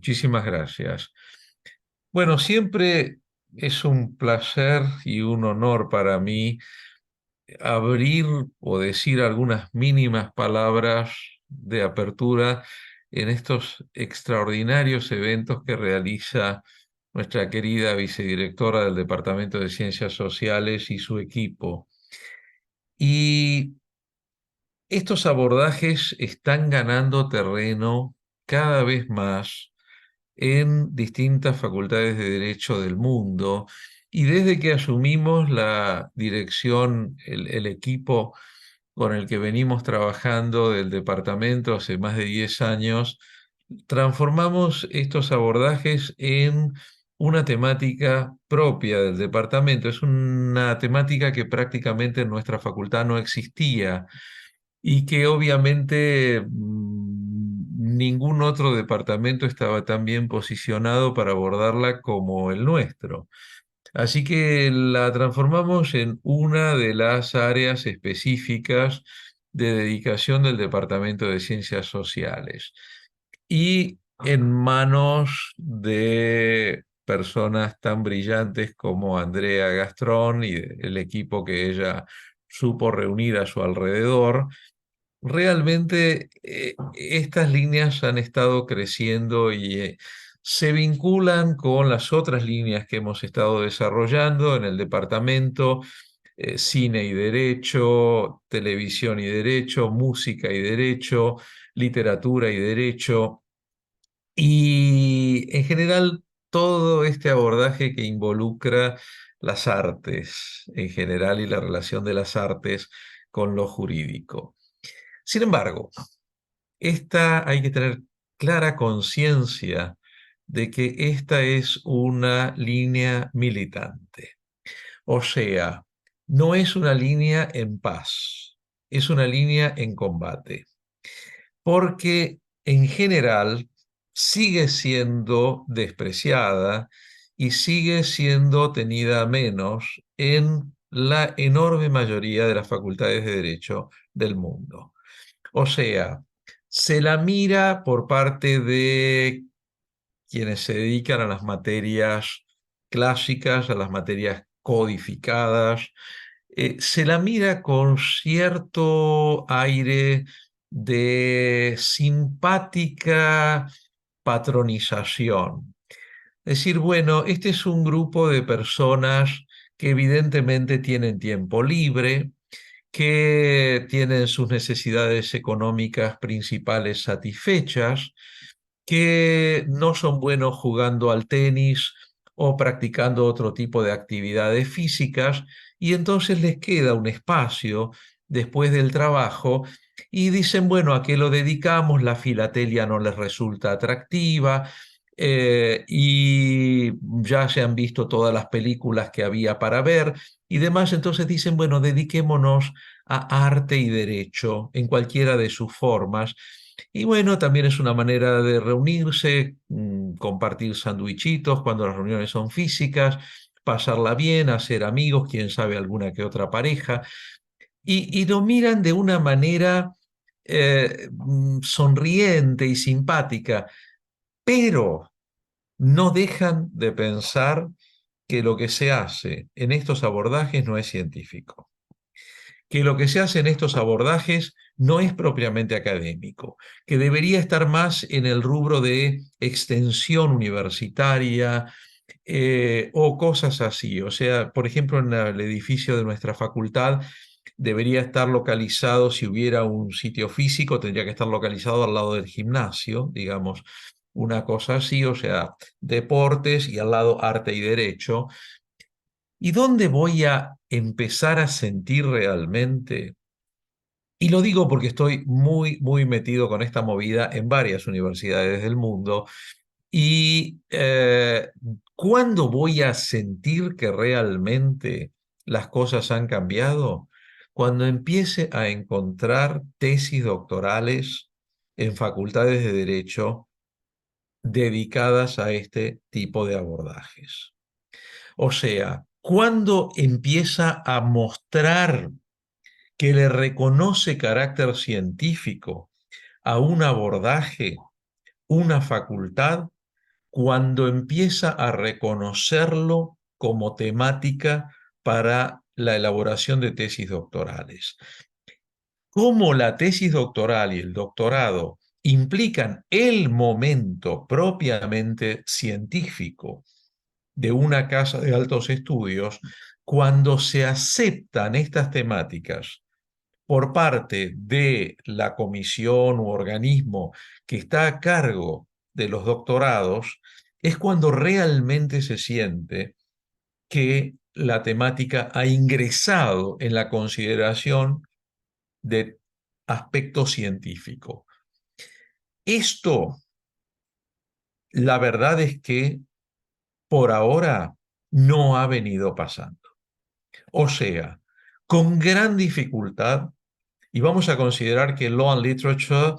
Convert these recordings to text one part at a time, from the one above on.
Muchísimas gracias. Bueno, siempre es un placer y un honor para mí abrir o decir algunas mínimas palabras de apertura en estos extraordinarios eventos que realiza nuestra querida vicedirectora del Departamento de Ciencias Sociales y su equipo. Y estos abordajes están ganando terreno cada vez más en distintas facultades de Derecho del mundo. Y desde que asumimos la dirección, el equipo con el que venimos trabajando del departamento hace más de 10 años, transformamos estos abordajes en una temática propia del departamento. Es una temática que prácticamente en nuestra facultad no existía y que obviamente ningún otro departamento estaba tan bien posicionado para abordarla como el nuestro. Así que la transformamos en una de las áreas específicas de dedicación del Departamento de Ciencias Sociales y en manos de personas tan brillantes como Andrea Gastrón y el equipo que ella supo reunir a su alrededor. Realmente estas líneas han estado creciendo y se vinculan con las otras líneas que hemos estado desarrollando en el departamento, cine y derecho, televisión y derecho, música y derecho, literatura y derecho, y en general todo este abordaje que involucra las artes en general y la relación de las artes con lo jurídico. Sin embargo, hay que tener clara conciencia de que esta es una línea militante. O sea, no es una línea en paz, es una línea en combate. Porque en general sigue siendo despreciada y sigue siendo tenida a menos en la enorme mayoría de las facultades de derecho del mundo. O sea, se la mira por parte de quienes se dedican a las materias clásicas, a las materias codificadas, se la mira con cierto aire de simpática patronización. Decir, bueno, este es un grupo de personas que evidentemente tienen tiempo libre, que tienen sus necesidades económicas principales satisfechas, que no son buenos jugando al tenis o practicando otro tipo de actividades físicas, y entonces les queda un espacio después del trabajo y dicen, bueno, ¿a qué lo dedicamos? La filatelia no les resulta atractiva. Y ya se han visto todas las películas que había para ver y demás, entonces dicen, bueno, dediquémonos a arte y derecho en cualquiera de sus formas. Y bueno, también es una manera de reunirse, compartir sandwichitos cuando las reuniones son físicas, pasarla bien, hacer amigos, quién sabe alguna que otra pareja, y lo miran de una manera sonriente y simpática, pero no dejan de pensar que lo que se hace en estos abordajes no es científico, que lo que se hace en estos abordajes no es propiamente académico, que debería estar más en el rubro de extensión universitaria o cosas así. O sea, por ejemplo, en el edificio de nuestra facultad debería estar localizado, si hubiera un sitio físico, tendría que estar localizado al lado del gimnasio, digamos, una cosa así, o sea, deportes y al lado arte y derecho. ¿Y dónde voy a empezar a sentir realmente? Y lo digo porque estoy muy, muy metido con esta movida en varias universidades del mundo. ¿Y cuándo voy a sentir que realmente las cosas han cambiado? Cuando empiece a encontrar tesis doctorales en facultades de derecho dedicadas a este tipo de abordajes. O sea, cuando empieza a mostrar que le reconoce carácter científico a un abordaje, una facultad, cuando empieza a reconocerlo como temática para la elaboración de tesis doctorales. Cómo la tesis doctoral y el doctorado implican el momento propiamente científico de una casa de altos estudios, cuando se aceptan estas temáticas por parte de la comisión u organismo que está a cargo de los doctorados, es cuando realmente se siente que la temática ha ingresado en la consideración de aspecto científico. Esto, la verdad es que por ahora no ha venido pasando. O sea, con gran dificultad, y vamos a considerar que Law and Literature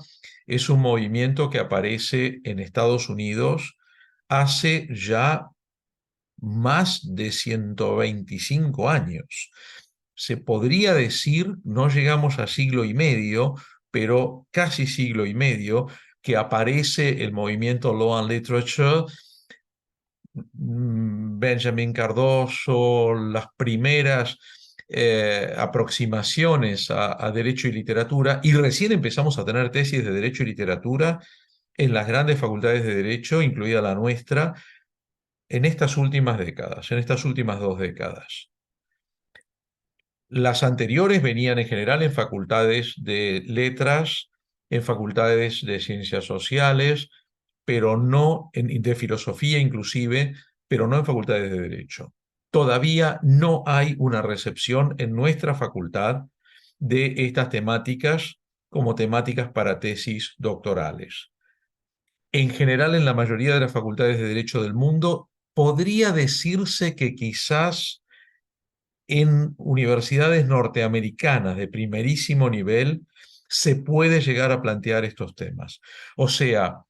es un movimiento que aparece en Estados Unidos hace ya más de 125 años. Se podría decir, no llegamos a siglo y medio, pero casi siglo y medio, que aparece el movimiento Law and Literature. Benjamin Cardoso, las primeras aproximaciones a derecho y literatura, y recién empezamos a tener tesis de derecho y literatura en las grandes facultades de derecho, incluida la nuestra, en estas últimas décadas, en estas últimas 2 décadas. Las anteriores venían en general en facultades de letras, en facultades de ciencias sociales, pero no de filosofía inclusive, pero no en facultades de derecho. Todavía no hay una recepción en nuestra facultad de estas temáticas como temáticas para tesis doctorales. En general, en la mayoría de las facultades de derecho del mundo, podría decirse que quizás en universidades norteamericanas de primerísimo nivel se puede llegar a plantear estos temas. O sea,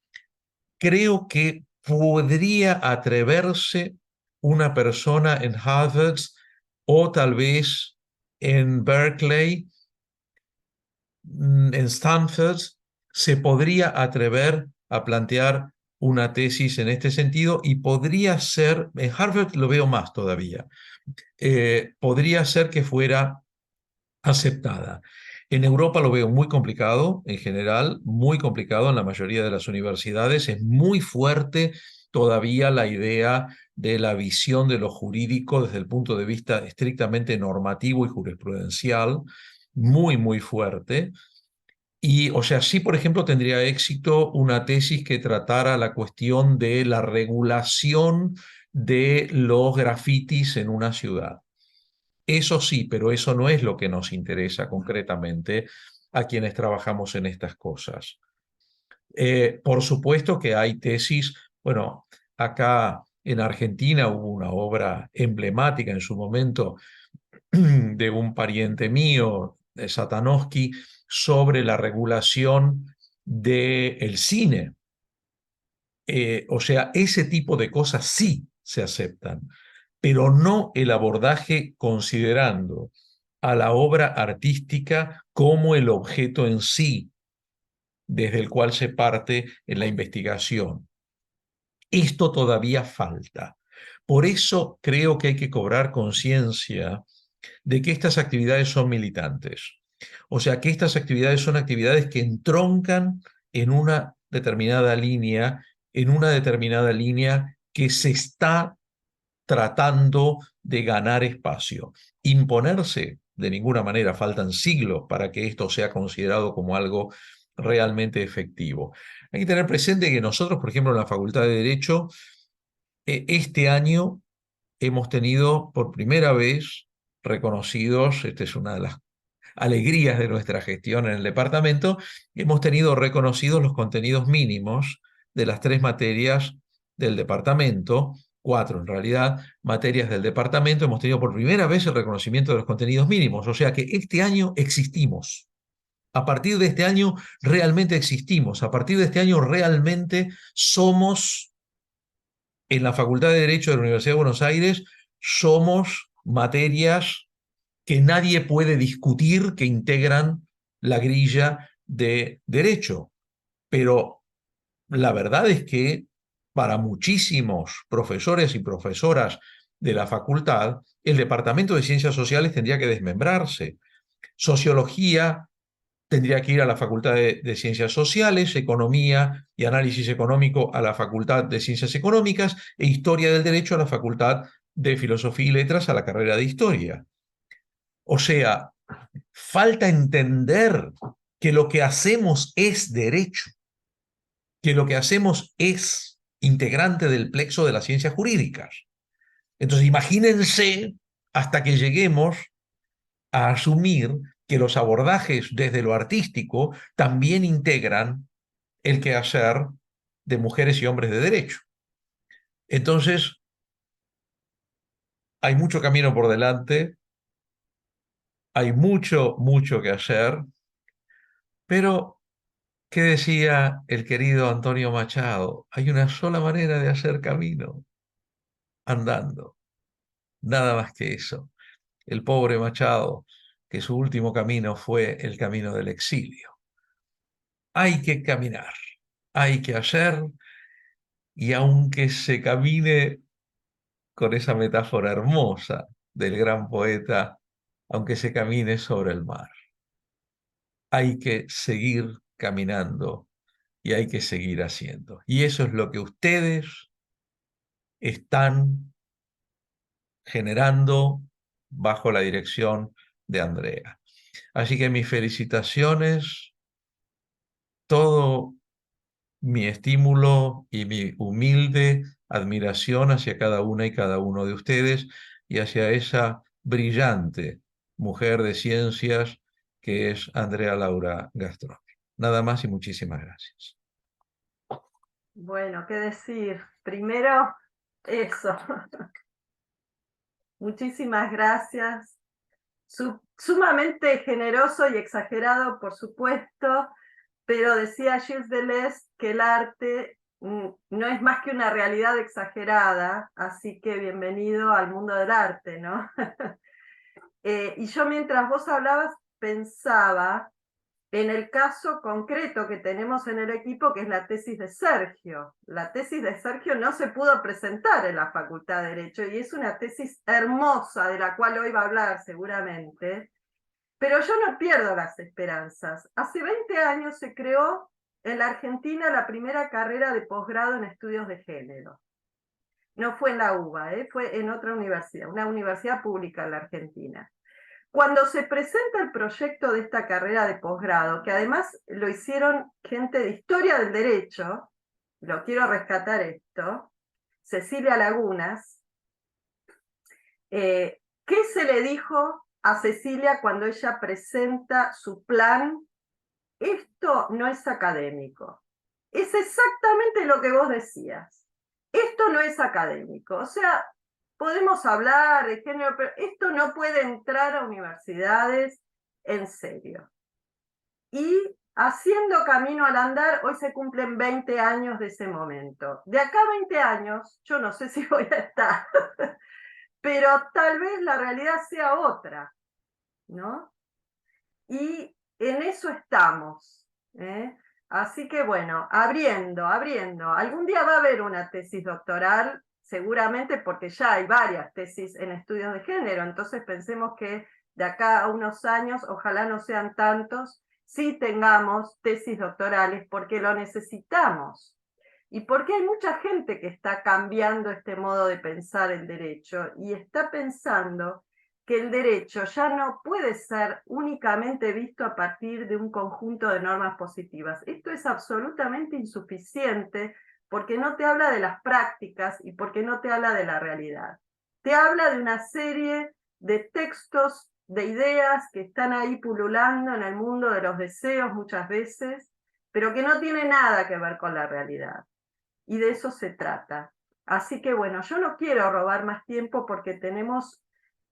creo que podría atreverse una persona en Harvard o tal vez en Berkeley, en Stanford, se podría atrever a plantear una tesis en este sentido y podría ser, en Harvard lo veo más todavía, podría ser que fuera aceptada. En Europa lo veo muy complicado, en general, muy complicado en la mayoría de las universidades. Es muy fuerte todavía la idea de la visión de lo jurídico desde el punto de vista estrictamente normativo y jurisprudencial, muy, muy fuerte. Y, o sea, sí, por ejemplo, tendría éxito una tesis que tratara la cuestión de la regulación de los grafitis en una ciudad. Eso sí, pero eso no es lo que nos interesa concretamente a quienes trabajamos en estas cosas. Por supuesto que hay tesis, bueno, acá en Argentina hubo una obra emblemática en su momento de un pariente mío, de Satanowski, sobre la regulación del cine. O sea, ese tipo de cosas sí se aceptan, pero no el abordaje considerando a la obra artística como el objeto en sí, desde el cual se parte en la investigación. Esto todavía falta. Por eso creo que hay que cobrar conciencia de que estas actividades son militantes. O sea, que estas actividades son actividades que entroncan en una determinada línea que se está tratando de ganar espacio. Imponerse, de ninguna manera, faltan siglos para que esto sea considerado como algo realmente efectivo. Hay que tener presente que nosotros, por ejemplo, en la Facultad de Derecho, este año hemos tenido por primera vez reconocidos, esta es una de las alegrías de nuestra gestión en el departamento, hemos tenido reconocidos los contenidos mínimos de las 3 materias del departamento, 4 en realidad, materias del departamento, hemos tenido por primera vez el reconocimiento de los contenidos mínimos, o sea que este año existimos. A partir de este año realmente existimos, a partir de este año realmente somos, en la Facultad de Derecho de la Universidad de Buenos Aires, somos materias que nadie puede discutir que integran la grilla de derecho. Pero la verdad es que para muchísimos profesores y profesoras de la facultad, el Departamento de Ciencias Sociales tendría que desmembrarse. Sociología tendría que ir a la Facultad de Ciencias Sociales, Economía y Análisis Económico a la Facultad de Ciencias Económicas e Historia del Derecho a la Facultad de Filosofía y Letras a la carrera de Historia. O sea, falta entender que lo que hacemos es derecho, que lo que hacemos es integrante del plexo de las ciencias jurídicas. Entonces, imagínense hasta que lleguemos a asumir que los abordajes desde lo artístico también integran el quehacer de mujeres y hombres de derecho. Entonces, hay mucho camino por delante, hay mucho que hacer, pero, ¿qué decía el querido Antonio Machado? Hay una sola manera de hacer camino, andando, nada más que eso. El pobre Machado, que su último camino fue el camino del exilio. Hay que caminar, hay que hacer, y aunque se camine con esa metáfora hermosa del gran poeta, aunque se camine sobre el mar, hay que seguir caminando y hay que seguir haciendo. Y eso es lo que ustedes están generando bajo la dirección de Andrea. Así que mis felicitaciones, todo mi estímulo y mi humilde admiración hacia cada una y cada uno de ustedes y hacia esa brillante mujer de ciencias que es Andrea Laura Gastroni. Nada más y muchísimas gracias. Bueno, ¿qué decir? Primero, eso. Muchísimas gracias. Sumamente generoso y exagerado, por supuesto, pero decía Gilles Deleuze que el arte no es más que una realidad exagerada, así que bienvenido al mundo del arte, ¿no? Y yo mientras vos hablabas pensaba en el caso concreto que tenemos en el equipo, que es la tesis de Sergio. La tesis de Sergio no se pudo presentar en la Facultad de Derecho y es una tesis hermosa de la cual hoy va a hablar seguramente, pero yo no pierdo las esperanzas. Hace 20 años se creó en la Argentina la primera carrera de posgrado en estudios de género. No fue en la UBA, fue en otra universidad, una universidad pública en la Argentina. Cuando se presenta el proyecto de esta carrera de posgrado, que además lo hicieron gente de historia del derecho, lo quiero rescatar esto, Cecilia Lagunas, ¿qué se le dijo a Cecilia cuando ella presenta su plan? Esto no es académico. Es exactamente lo que vos decías. Esto no es académico. O sea, podemos hablar de género, pero esto no puede entrar a universidades en serio. Y haciendo camino al andar, hoy se cumplen 20 años de ese momento. De acá a 20 años, yo no sé si voy a estar, pero tal vez la realidad sea otra, ¿no? Y en eso estamos, ¿eh? Así que bueno, abriendo. Algún día va a haber una tesis doctoral, seguramente porque ya hay varias tesis en estudios de género, entonces pensemos que de acá a unos años, ojalá no sean tantos, sí tengamos tesis doctorales porque lo necesitamos. Y porque hay mucha gente que está cambiando este modo de pensar el derecho y está pensando que el derecho ya no puede ser únicamente visto a partir de un conjunto de normas positivas. Esto es absolutamente insuficiente porque no te habla de las prácticas y porque no te habla de la realidad. Te habla de una serie de textos, de ideas que están ahí pululando en el mundo de los deseos muchas veces, pero que no tiene nada que ver con la realidad. Y de eso se trata. Así que bueno, yo no quiero robar más tiempo porque tenemos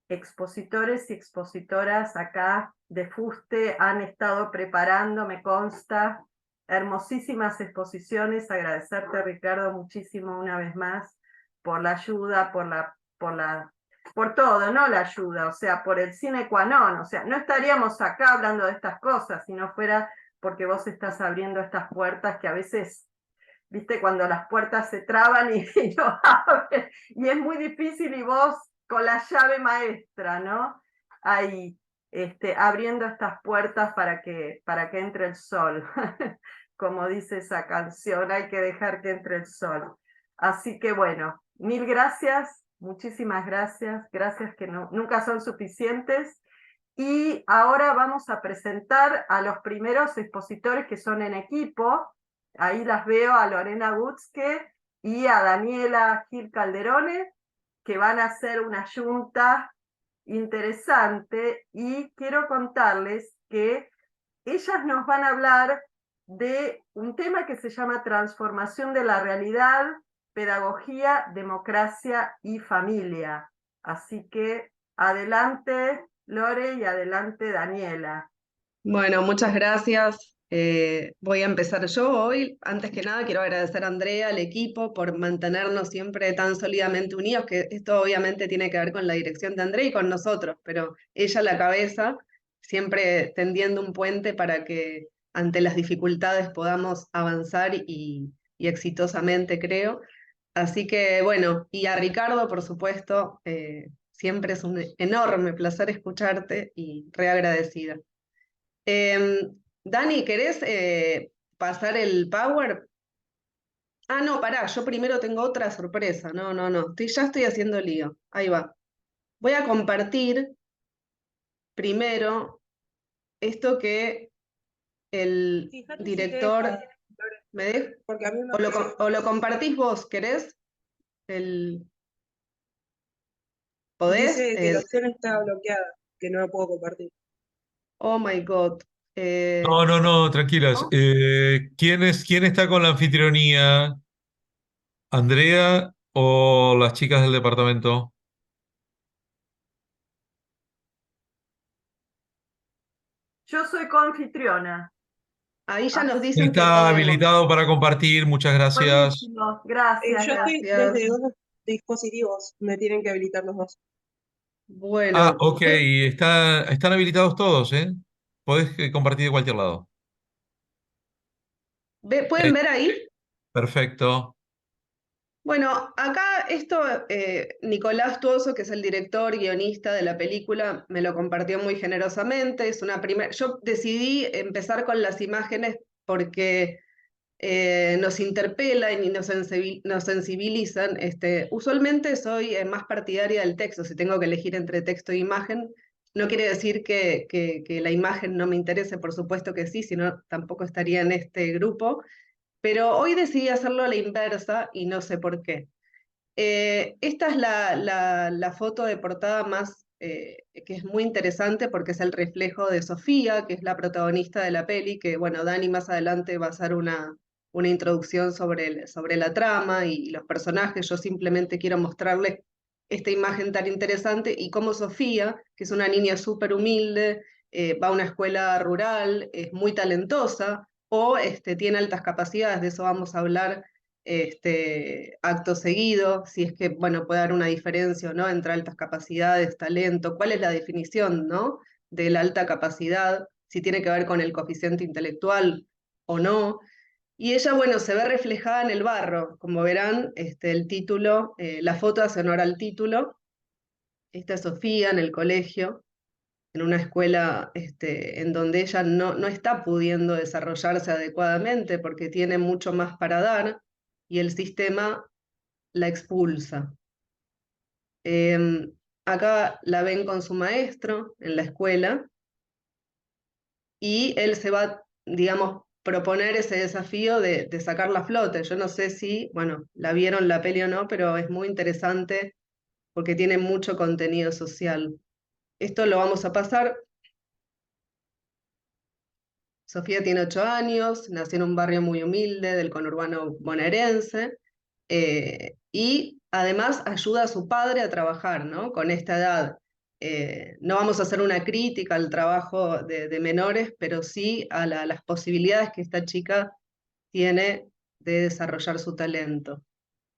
expositores y expositoras acá de fuste, han estado preparando, me consta, hermosísimas exposiciones. Agradecerte, Ricardo, muchísimo una vez más por la ayuda, por todo, no la ayuda, o sea, por el sine qua non, o sea, no estaríamos acá hablando de estas cosas si no fuera porque vos estás abriendo estas puertas que a veces, viste, cuando las puertas se traban y no abren, y es muy difícil y vos con la llave maestra, ¿no? Ahí, abriendo estas puertas para que entre el sol. Como dice esa canción, hay que dejar que entre el sol. Así que bueno, mil gracias, muchísimas gracias, gracias que no, nunca son suficientes. Y ahora vamos a presentar a los primeros expositores que son en equipo. Ahí las veo a Lorena Butzke y a Daniela Gil Calderone, que van a hacer una junta interesante. Y quiero contarles que ellas nos van a hablar de un tema que se llama transformación de la realidad, pedagogía, democracia y familia. Así que adelante Lore y adelante Daniela. Bueno, muchas gracias. Voy a empezar yo hoy. Antes que nada, quiero agradecer a Andrea, al equipo, por mantenernos siempre tan sólidamente unidos, que esto obviamente tiene que ver con la dirección de Andrea y con nosotros, pero ella a la cabeza, siempre tendiendo un puente para que ante las dificultades podamos avanzar y exitosamente, creo. Así que bueno, y a Ricardo, por supuesto, siempre es un enorme placer escucharte y reagradecida. Dani, ¿querés pasar el power? Ah, no, pará, yo primero tengo otra sorpresa. No, no, no, ya estoy haciendo lío. Ahí va. Voy a compartir primero esto que el Fíjate si te director deja, me deja, porque a mí me o lo compartís vos, ¿querés? El, ¿podés? dice que la opción está bloqueada, que no la puedo compartir. Oh my God. No, no, no, tranquilas. ¿No? ¿Quién está con la anfitrionía? ¿Andrea o las chicas del departamento? Yo soy coanfitriona. Ahí ya nos Así, dicen que Está podemos. habilitado para compartir, muchas gracias. buenísimo, gracias, Yo estoy gracias. Gracias. desde dos dispositivos, me tienen que habilitar los dos. Ah, Bueno, ok, están habilitados todos, ¿eh? Podés compartir de cualquier lado. ¿pueden Eh, ver ahí? Perfecto. Bueno, acá esto, Nicolás Tuoso, que es el director, guionista de la película, me lo compartió muy generosamente. Es una primera. Yo decidí empezar con las imágenes porque nos interpelan y nos sensibilizan. Usualmente soy más partidaria del texto, si tengo que elegir entre texto e imagen. No quiere decir que la imagen no me interese, por supuesto que sí, si no tampoco estaría en este grupo. Pero hoy decidí hacerlo a la inversa y no sé por qué. Esta es la foto de portada más, que es muy interesante porque es el reflejo de Sofía, que es la protagonista de la peli, que bueno, Dani más adelante va a hacer una introducción sobre la trama y los personajes. Yo simplemente quiero mostrarles esta imagen tan interesante y cómo Sofía, que es una niña súper humilde, va a una escuela rural, es muy talentosa o tiene altas capacidades, de eso vamos a hablar acto seguido, si es que, bueno, puede haber una diferencia o no entre altas capacidades, talento, cuál es la definición, ¿no? De la alta capacidad, si tiene que ver con el coeficiente intelectual o no. Y ella, bueno, se ve reflejada en el barro, como verán, el título, la foto hace honor al título. Esta es Sofía en el colegio, en una escuela en donde ella no está pudiendo desarrollarse adecuadamente porque tiene mucho más para dar y el sistema la expulsa. Acá la ven con su maestro en la escuela y él se va, digamos, proponer ese desafío de sacarla a flote. Yo no sé si, bueno, la vieron la peli o no, pero es muy interesante porque tiene mucho contenido social. Esto lo vamos a pasar. Sofía tiene 8 años, nació en un barrio muy humilde del conurbano bonaerense y además ayuda a su padre a trabajar, ¿no? Con esta edad. No vamos a hacer una crítica al trabajo de menores, pero sí a las posibilidades que esta chica tiene de desarrollar su talento,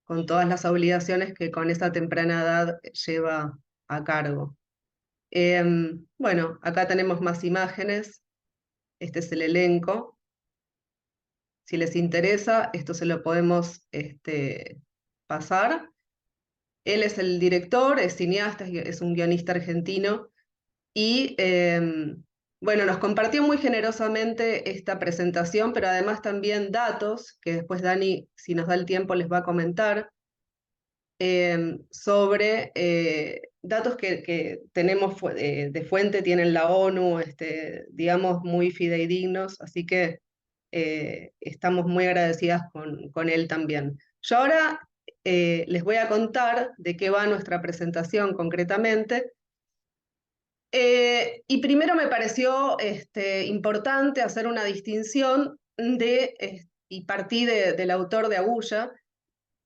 con todas las obligaciones que con esa temprana edad lleva a cargo. Bueno, acá tenemos más imágenes. Este es el elenco. si les interesa, esto se lo podemos pasar. Él es el director, es cineasta, es un guionista argentino, y bueno, nos compartió muy generosamente esta presentación, pero además también datos, que después Dani, si nos da el tiempo, les va a comentar, sobre datos que tenemos de fuente, tienen la ONU, digamos, muy fidedignos, así que estamos muy agradecidas con él también. Yo ahora les voy a contar de qué va nuestra presentación concretamente. Y primero me pareció importante hacer una distinción y partí del autor de Agulla,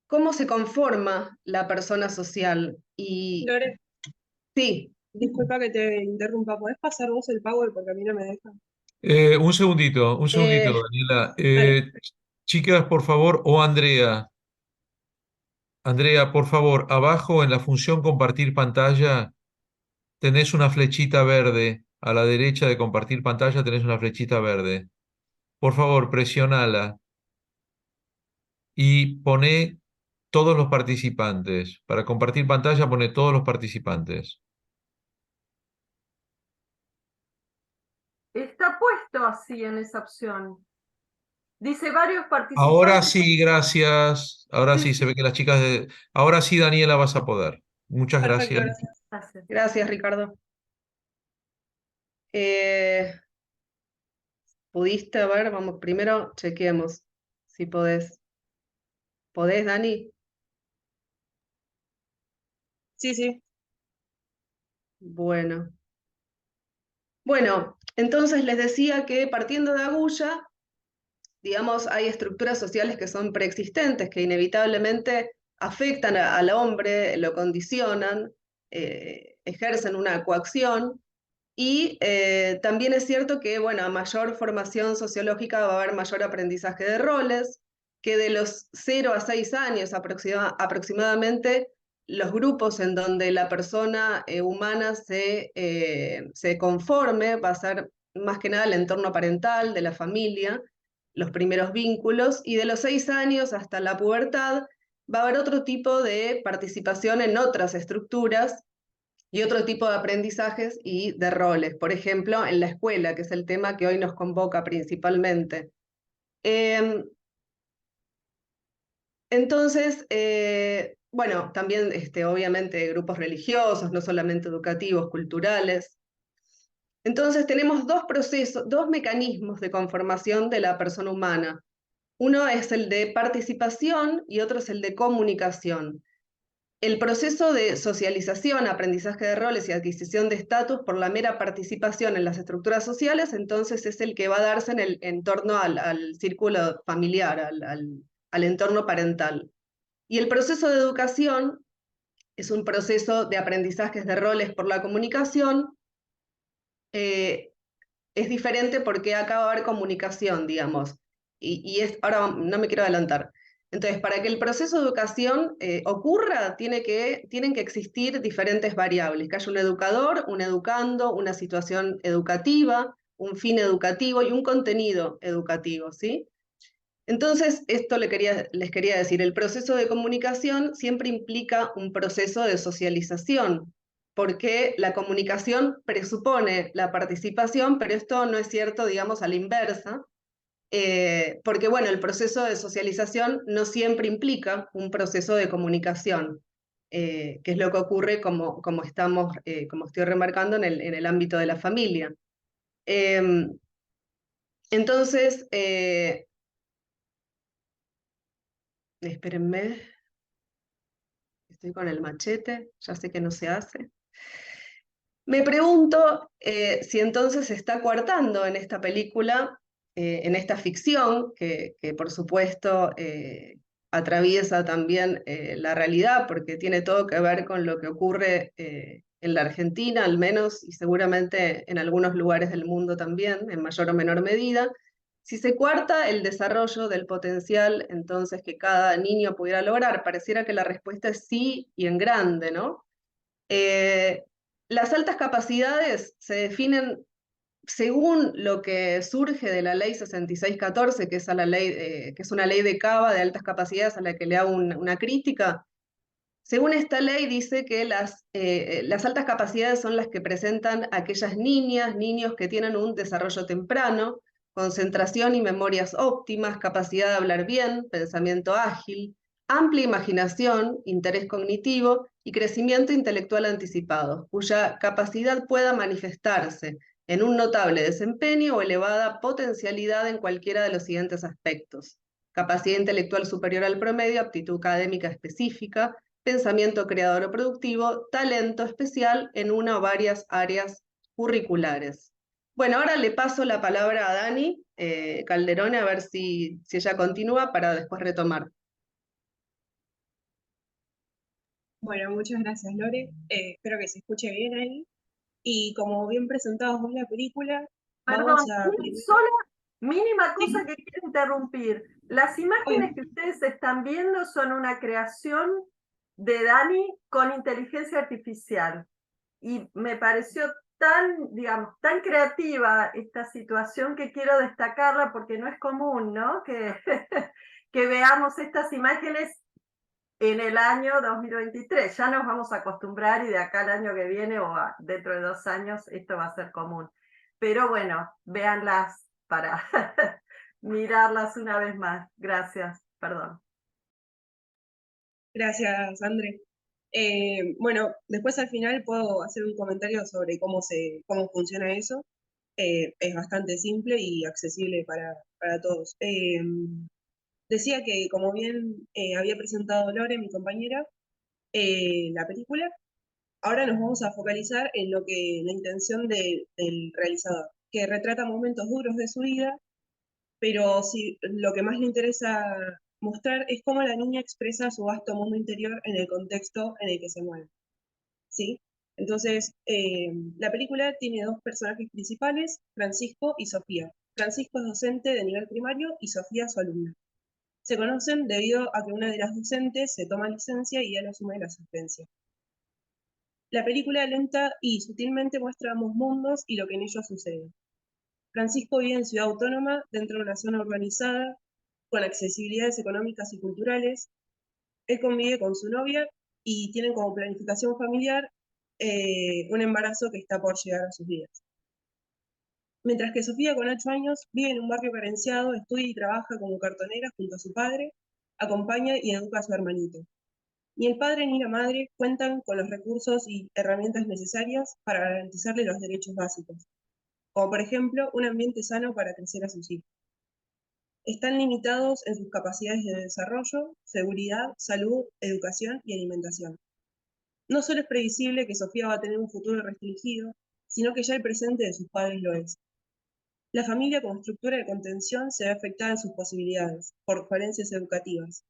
cómo se conforma la persona social. Y Lore, sí, disculpa que te interrumpa, ¿podés pasar vos el power porque a mí no me deja? Un segundito, eh, Daniela. dale. Chicas, por favor, o Andrea. Andrea, por favor, abajo en la función compartir pantalla tenés una flechita verde. A la derecha de compartir pantalla tenés una flechita verde. Por favor, presionala y pone todos los participantes. Para compartir pantalla, pone todos los participantes. Está puesto así en esa opción. Dice varios Ahora participantes. sí, gracias. Ahora Sí, sí, se ve que las chicas de... Ahora sí, Daniela, vas a poder. Muchas Perfecto, gracias. gracias. gracias. Gracias, Ricardo. ¿Pudiste? A ver, vamos, primero chequeemos si podés. ¿Podés, Dani? Sí, sí. Bueno. Bueno, entonces les decía que partiendo de Agulla, digamos, hay estructuras sociales que son preexistentes, que inevitablemente afectan al hombre, lo condicionan, ejercen una coacción. Y también es cierto que, bueno, a mayor formación sociológica va a haber mayor aprendizaje de roles, que de los 0 a 6 años aproximadamente, los grupos en donde la persona humana se conforme va a ser más que nada el entorno parental, de la familia, los primeros vínculos, y de los 6 años hasta la pubertad va a haber otro tipo de participación en otras estructuras y otro tipo de aprendizajes y de roles, por ejemplo, en la escuela, que es el tema que hoy nos convoca principalmente. Entonces, bueno, también obviamente grupos religiosos, no solamente educativos, culturales. Entonces tenemos dos procesos, dos mecanismos de conformación de la persona humana. Uno es el de participación y otro es el de comunicación. El proceso de socialización, aprendizaje de roles y adquisición de estatus por la mera participación en las estructuras sociales, entonces es el que va a darse en torno al círculo familiar, al entorno parental. Y el proceso de educación es un proceso de aprendizajes de roles por la comunicación. Es diferente porque acá va a haber comunicación, digamos. Ahora no me quiero adelantar. Entonces, para que el proceso de educación ocurra, tienen que existir diferentes variables, que haya un educador, un educando, una situación educativa, un fin educativo y un contenido educativo, ¿sí? Entonces, esto les quería decir, el proceso de comunicación siempre implica un proceso de socialización, porque la comunicación presupone la participación, pero esto no es cierto, digamos, a la inversa, porque, bueno, el proceso de socialización no siempre implica un proceso de comunicación, que es lo que ocurre como estoy remarcando en el ámbito de la familia. Entonces, espérenme. Estoy con el machete, ya sé que no se hace. Me pregunto si entonces se está coartando en esta película, en esta ficción, que por supuesto atraviesa también la realidad, porque tiene todo que ver con lo que ocurre en la Argentina, al menos, y seguramente en algunos lugares del mundo también, en mayor o menor medida. Si se coarta el desarrollo del potencial, entonces, que cada niño pudiera lograr, pareciera que la respuesta es sí y en grande, ¿no? Las altas capacidades se definen según lo que surge de la ley 6614, que es, que es una ley de Cava de altas capacidades a la que le hago una crítica, según esta ley dice que las altas capacidades son las que presentan aquellas niñas, niños que tienen un desarrollo temprano, concentración y memorias óptimas, capacidad de hablar bien, pensamiento ágil, amplia imaginación, interés cognitivo y crecimiento intelectual anticipado, cuya capacidad pueda manifestarse en un notable desempeño o elevada potencialidad en cualquiera de los siguientes aspectos: capacidad intelectual superior al promedio, aptitud académica específica, pensamiento creador o productivo, talento especial en una o varias áreas curriculares. Bueno, ahora le paso la palabra a Dani Calderone a ver si ella continúa para después retomar. Bueno, muchas gracias, Lore. Espero que se escuche bien ahí. Y como bien presentados vos la película, vamos Perdón, a una primero... sola mínima Sí, cosa que quiero interrumpir. Las imágenes obvio. que ustedes están viendo son una creación de Dani con inteligencia artificial. Y me pareció tan, digamos, tan creativa esta situación que quiero destacarla porque no es común, ¿no? Que, que veamos estas imágenes en el año 2023. Ya nos vamos a acostumbrar y de acá al año que viene o dentro de 2 años esto va a ser común. Pero bueno, véanlas para mirarlas una vez más. Gracias, perdón. Gracias, André. Bueno, después al final puedo hacer un comentario sobre cómo funciona eso. Es bastante simple y accesible para todos. Decía que, como bien había presentado Lore, mi compañera, la película, ahora nos vamos a focalizar en la intención del realizador, que retrata momentos duros de su vida, pero sí, lo que más le interesa mostrar es cómo la niña expresa su vasto mundo interior en el contexto en el que se mueve, ¿sí? Entonces, la película tiene dos personajes principales, Francisco y Sofía. Francisco es docente de nivel primario y Sofía su alumna. Se conocen debido a que una de las docentes se toma licencia y él asume la asistencia. La película lenta y sutilmente muestra ambos mundos y lo que en ellos sucede. Francisco vive en ciudad autónoma, dentro de una zona urbanizada, con accesibilidades económicas y culturales. Él convive con su novia y tienen como planificación familiar un embarazo que está por llegar a sus vidas. Mientras que Sofía, con 8 años, vive en un barrio carenciado, estudia y trabaja como cartonera junto a su padre, acompaña y educa a su hermanito. Ni el padre ni la madre cuentan con los recursos y herramientas necesarias para garantizarle los derechos básicos, como por ejemplo un ambiente sano para crecer a sus hijos. Están limitados en sus capacidades de desarrollo, seguridad, salud, educación y alimentación. No solo es previsible que Sofía va a tener un futuro restringido, sino que ya el presente de sus padres lo es. La familia como estructura de contención se ve afectada en sus posibilidades, por falencias educativas.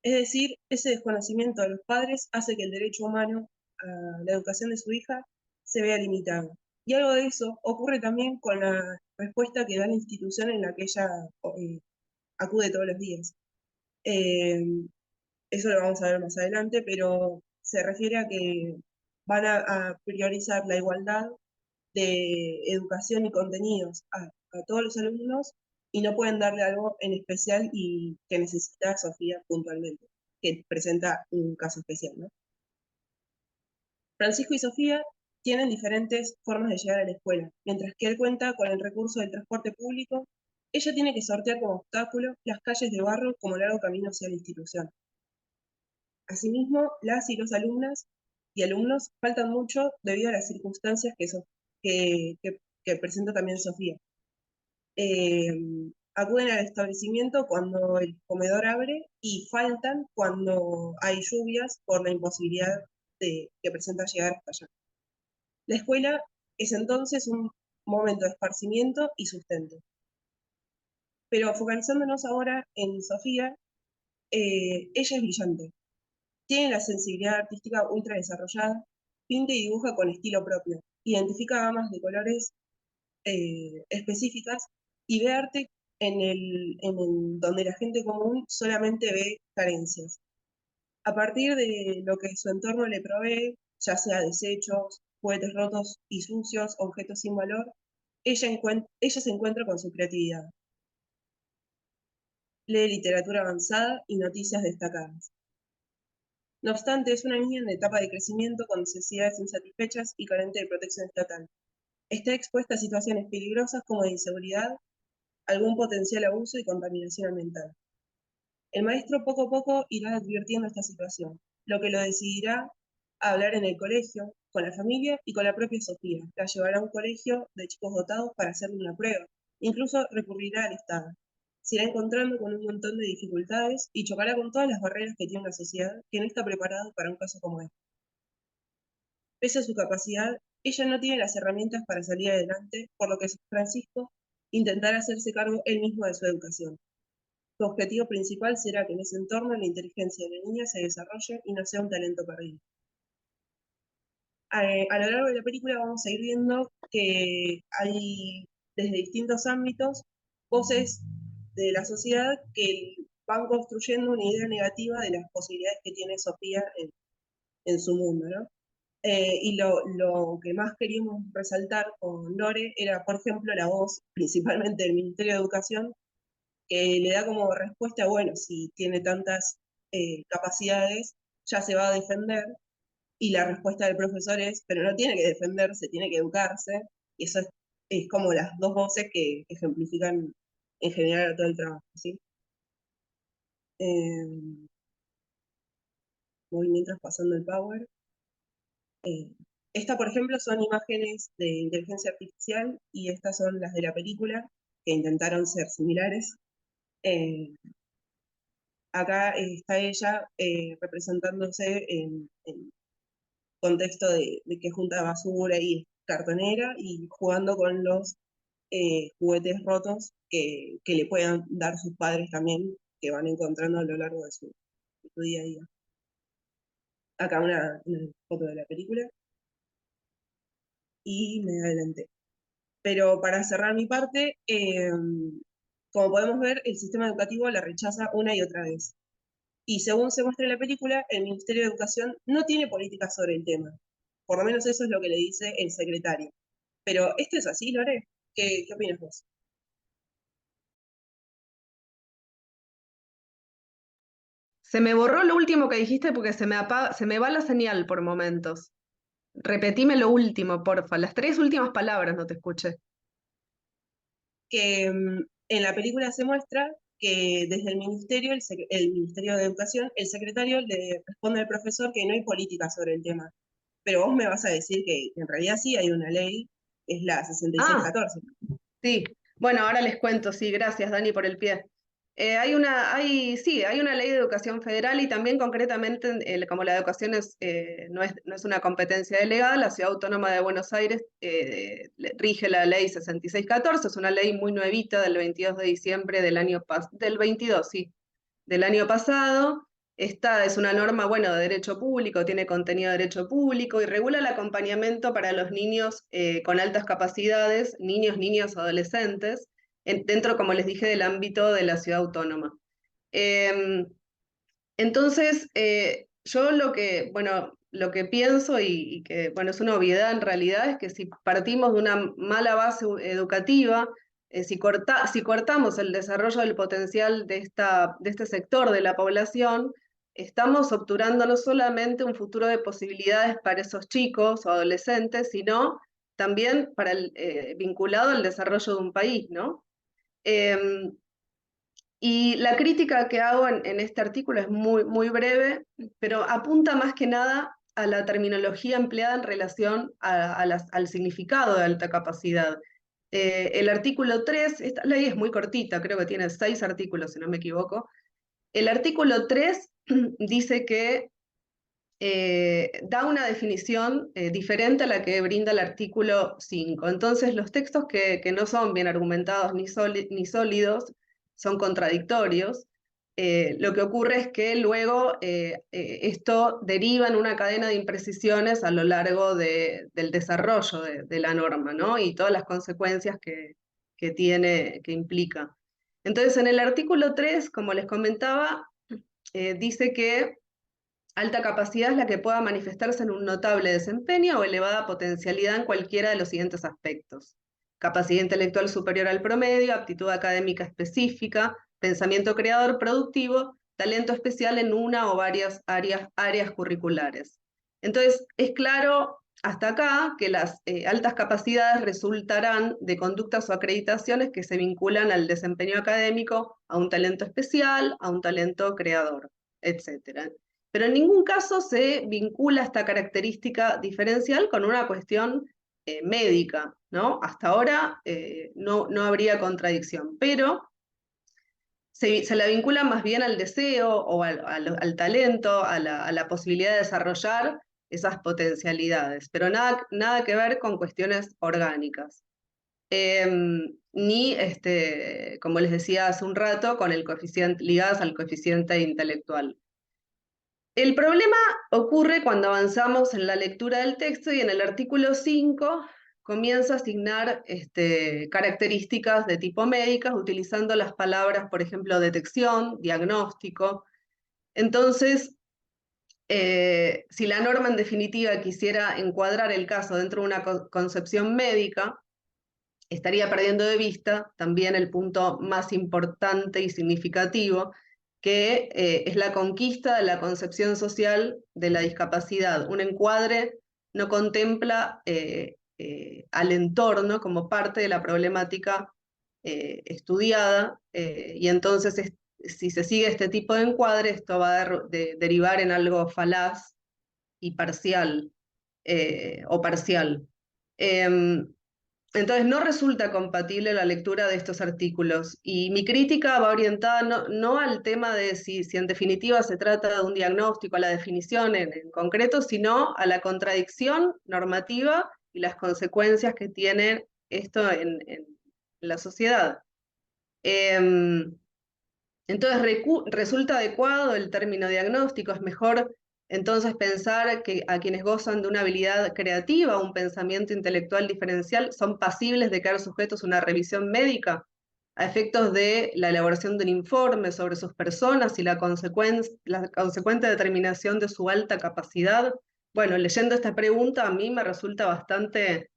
Es decir, ese desconocimiento de los padres hace que el derecho humano a la educación de su hija se vea limitado. Y algo de eso ocurre también con la respuesta que da la institución en la que ella acude todos los días. Eh, Eso lo vamos a ver más adelante, pero se refiere a que van a priorizar la igualdad de educación y contenidos a todos los alumnos y no pueden darle algo en especial y que necesita Sofía puntualmente, que presenta un caso especial, ¿no? Francisco y Sofía tienen diferentes formas de llegar a la escuela. Mientras que él cuenta con el recurso del transporte público, ella tiene que sortear como obstáculo las calles de barro como largo camino hacia la institución. Asimismo, las y los alumnas y alumnos faltan mucho debido a las circunstancias que presenta también Sofía. Eh, Acuden al establecimiento cuando el comedor abre y faltan cuando hay lluvias por la imposibilidad que presenta llegar hasta allá. La escuela es entonces un momento de esparcimiento y sustento. Pero focalizándonos ahora en Sofía, ella es brillante. Tiene la sensibilidad artística ultra desarrollada, pinta y dibuja con estilo propio, identifica gamas de colores específicas y ve arte donde la gente común solamente ve carencias. A partir de lo que su entorno le provee, ya sea desechos, juguetes rotos y sucios, objetos sin valor, ella se encuentra con su creatividad. Lee literatura avanzada y noticias destacadas. No obstante, es una niña en etapa de crecimiento con necesidades insatisfechas y carente de protección estatal. Está expuesta a situaciones peligrosas como de inseguridad, algún potencial abuso y contaminación ambiental. El maestro poco a poco irá advirtiendo esta situación, lo que lo decidirá a hablar en el colegio, con la familia y con la propia Sofía. La llevará a un colegio de chicos dotados para hacerle una prueba. Incluso recurrirá al Estado. Se irá encontrando con un montón de dificultades y chocará con todas las barreras que tiene una sociedad que no está preparada para un caso como este. Pese a su capacidad, ella no tiene las herramientas para salir adelante, por lo que Francisco intentará hacerse cargo él mismo de su educación. Su objetivo principal será que en ese entorno la inteligencia de la niña se desarrolle y no sea un talento perdido. A lo largo de la película vamos a ir viendo que hay desde distintos ámbitos voces de la sociedad que van construyendo una idea negativa de las posibilidades que tiene Sofía en su mundo, ¿no? Y lo que más queríamos resaltar con Lore era, por ejemplo, la voz, principalmente del Ministerio de Educación, que le da como respuesta, bueno, si tiene tantas capacidades, ya se va a defender, y la respuesta del profesor es, pero no tiene que defenderse, tiene que educarse, y eso es como las dos voces que ejemplifican en general todo el trabajo, ¿sí? Voy mientras pasando el power. Esta, por ejemplo, son imágenes de inteligencia artificial, y estas son las de la película, que intentaron ser similares. Eh, Acá está ella representándose en contexto de que junta basura y es cartonera y jugando con los juguetes rotos que le puedan dar sus padres también, que van encontrando a lo largo de su día a día. Acá una foto de la película y me adelanté. Pero para cerrar mi parte, como podemos ver, el sistema educativo la rechaza una y otra vez. Y según se muestra en la película, el Ministerio de Educación no tiene políticas sobre el tema. Por lo menos eso es lo que le dice el secretario. Pero ¿esto es así, Lore? ¿Qué opinas vos? Se me borró lo último que dijiste porque se me va la señal por momentos. Repetime lo último, porfa. Las tres últimas palabras no te escuché. Que en la película se muestra que desde el Ministerio, el Ministerio de Educación, el secretario le responde al profesor que no hay política sobre el tema. Pero vos me vas a decir que en realidad sí hay una ley, es la Ah, 6614. sí. Bueno, ahora les cuento, sí, gracias Dani por el pie. Sí, hay una ley de educación federal y también concretamente, como la educación no es una competencia delegada, la Ciudad Autónoma de Buenos Aires rige la ley 6614, es una ley muy nuevita del 22 de diciembre del 22, sí, del año pasado. Esta es una norma, bueno, de derecho público, tiene contenido de derecho público y regula el acompañamiento para los niños con altas capacidades, niños, niñas, adolescentes, dentro, como les dije, del ámbito de la ciudad autónoma. Em, entonces, yo lo que pienso y que, bueno, es una obviedad en realidad, es que si partimos de una mala base educativa, si cortamos el desarrollo del potencial de este sector de la población, estamos obturando no solamente un futuro de posibilidades para esos chicos o adolescentes, sino también vinculado al desarrollo de un país, ¿no? Em, y la crítica que hago en este artículo es muy breve, pero apunta más que nada a la terminología empleada en relación al significado de alta capacidad. El artículo 3, esta ley es muy cortita, creo que tiene 6 artículos, si no me equivoco. El artículo 3 dice que da una definición diferente a la que brinda el artículo 5. Entonces, los textos que no son bien argumentados ni sólidos son contradictorios. Lo que ocurre es que luego esto deriva en una cadena de imprecisiones a lo largo del desarrollo de la norma, ¿no? Y todas las consecuencias que implica. Entonces, en el artículo 3, como les comentaba, dice que alta capacidad es la que pueda manifestarse en un notable desempeño o elevada potencialidad en cualquiera de los siguientes aspectos. capacidad intelectual superior al promedio, aptitud académica específica, pensamiento creador productivo, talento especial en una o varias áreas curriculares. Entonces, es claro hasta acá que las altas capacidades resultarán de conductas o acreditaciones que se vinculan al desempeño académico, a un talento especial, a un talento creador, etc. Pero en ningún caso se vincula esta característica diferencial con una cuestión médica, ¿no? Hasta ahora no habría contradicción, pero se la vincula más bien al deseo o al talento, a la posibilidad de desarrollar esas potencialidades, pero nada que ver con cuestiones orgánicas. Ni, como les decía hace un rato, con el coeficiente, ligadas al coeficiente intelectual. El problema ocurre cuando avanzamos en la lectura del texto y en el artículo 5 comienza a asignar características de tipo médicas utilizando las palabras, por ejemplo, detección, diagnóstico. Entonces, si la norma en definitiva quisiera encuadrar el caso dentro de una concepción médica, estaría perdiendo de vista también el punto más importante y significativo, que es la conquista de la concepción social de la discapacidad. Un encuadre no contempla al entorno como parte de la problemática estudiada, y entonces si se sigue este tipo de encuadre, esto va a derivar en algo falaz y parcial, o parcial. Entonces no resulta compatible la lectura de estos artículos y mi crítica va orientada no al tema de si en definitiva se trata de un diagnóstico, a la definición en concreto, sino a la contradicción normativa y las consecuencias que tiene esto en la sociedad. Entonces resulta adecuado el término diagnóstico, es mejor entonces pensar que a quienes gozan de una habilidad creativa, un pensamiento intelectual diferencial, son pasibles de quedar sujetos a una revisión médica a efectos de la elaboración de un informe sobre sus personas y la consecuente determinación de su alta capacidad. Bueno, leyendo esta pregunta a mí me resulta bastante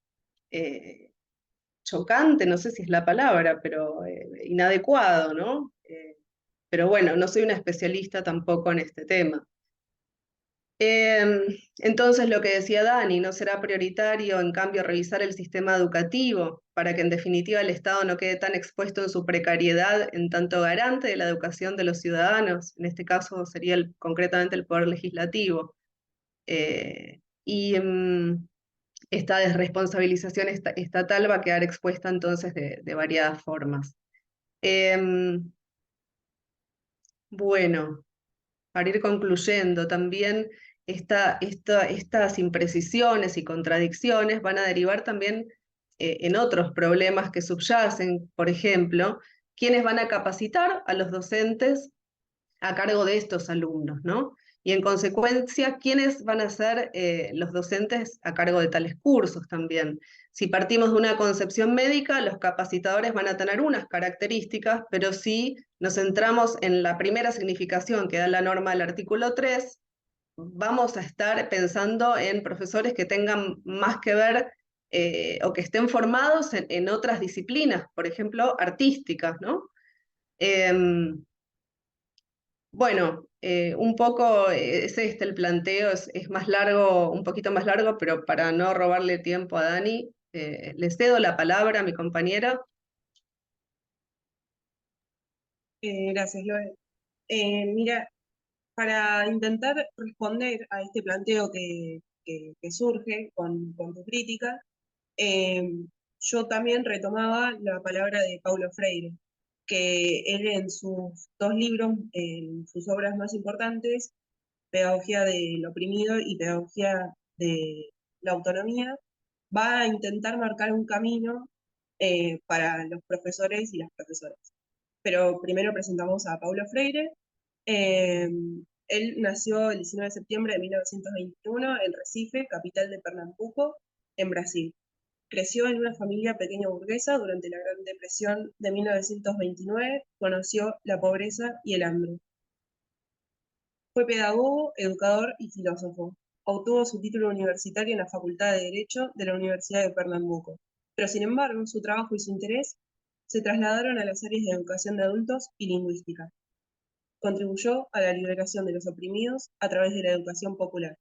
chocante, no sé si es la palabra, pero inadecuado, ¿no? Pero bueno, no soy una especialista tampoco en este tema. Entonces, lo que decía Dani, ¿no será prioritario, en cambio, revisar el sistema educativo para que en definitiva el Estado no quede tan expuesto en su precariedad en tanto garante de la educación de los ciudadanos? En este caso sería concretamente el Poder Legislativo. Y esta desresponsabilización estatal va a quedar expuesta entonces de variadas formas. Bueno, para ir concluyendo, también estas imprecisiones y contradicciones van a derivar también en otros problemas que subyacen. Por ejemplo, ¿quiénes van a capacitar a los docentes a cargo de estos alumnos, ¿no? Y en consecuencia, ¿quiénes van a ser los docentes a cargo de tales cursos también? Si partimos de una concepción médica, los capacitadores van a tener unas características, pero si nos centramos en la primera significación que da la norma del artículo 3, vamos a estar pensando en profesores que tengan más que ver o que estén formados en otras disciplinas, por ejemplo, artísticas, ¿no? Bueno, un poco es el planteo, es más largo, un poquito más largo, pero para no robarle tiempo a Dani, le cedo la palabra a mi compañera. Gracias, Loe. Mira, para intentar responder a este planteo que surge con tu crítica, eh, yo también retomaba la palabra de Paulo Freire, que él en sus dos libros, en sus obras más importantes, Pedagogía del Oprimido y Pedagogía de la Autonomía, va a intentar marcar un camino para los profesores y las profesoras. Pero primero presentamos a Paulo Freire. Eh, Él nació el 19 de septiembre de 1921 en Recife, capital de Pernambuco, en Brasil. Creció en una familia pequeña burguesa durante la Gran Depresión de 1929, conoció la pobreza y el hambre. Fue pedagogo, educador y filósofo. Obtuvo su título universitario en la Facultad de Derecho de la Universidad de Pernambuco. pero sin embargo su trabajo y su interés se trasladaron a las áreas de educación de adultos y lingüística. Contribuyó a la liberación de los oprimidos a través de la educación popular.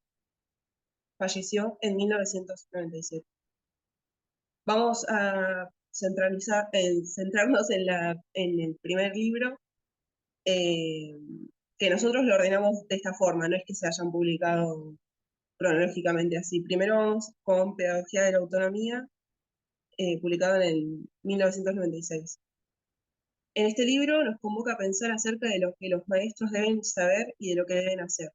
Falleció en 1997. Vamos a centrarnos en el primer libro, que nosotros lo ordenamos de esta forma, no es que se hayan publicado cronológicamente así. Primero vamos con Pedagogía de la Autonomía, publicado en el 1996. En este libro nos convoca a pensar acerca de lo que los maestros deben saber y de lo que deben hacer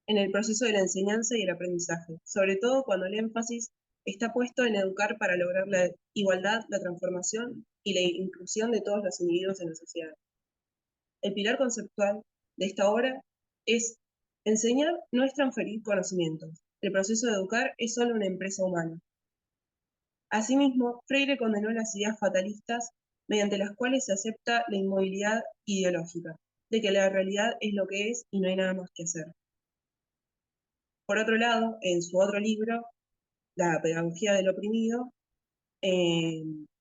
en el proceso de la enseñanza y el aprendizaje, sobre todo cuando el énfasis está puesto en educar para lograr la igualdad, la transformación y la inclusión de todos los individuos en la sociedad. El pilar conceptual de esta obra es: enseñar no es transferir conocimientos, el proceso de educar es solo una empresa humana. Asimismo, Freire condenó las ideas fatalistas mediante las cuales se acepta la inmovilidad ideológica, de que la realidad es lo que es y no hay nada más que hacer. Por otro lado, en su otro libro, La pedagogía del oprimido,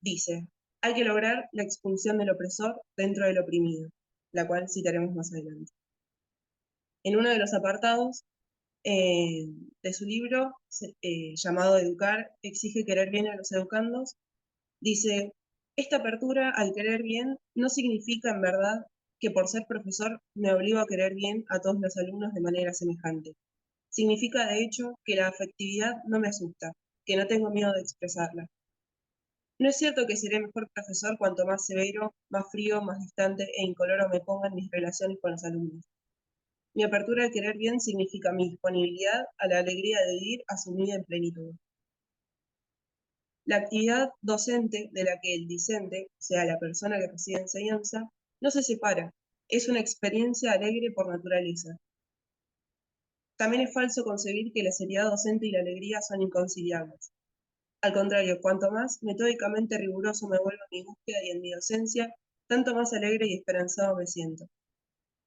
dice: hay que lograr la expulsión del opresor dentro del oprimido, la cual citaremos más adelante. En uno de los apartados de su libro, llamado Educar, exige querer bien a los educandos, dice: esta apertura al querer bien no significa en verdad que por ser profesor me obligo a querer bien a todos los alumnos de manera semejante. Significa de hecho que la afectividad no me asusta, que no tengo miedo de expresarla. No es cierto que seré mejor profesor cuanto más severo, más frío, más distante e incoloro me pongan mis relaciones con los alumnos. Mi apertura al querer bien significa mi disponibilidad a la alegría de vivir asumida en plenitud. La actividad docente de la que el discente, o sea, la persona que recibe enseñanza, no se separa, es una experiencia alegre por naturaleza. También es falso concebir que la seriedad docente y la alegría son inconciliables. Al contrario, cuanto más metódicamente riguroso me vuelvo en mi búsqueda y en mi docencia, tanto más alegre y esperanzado me siento.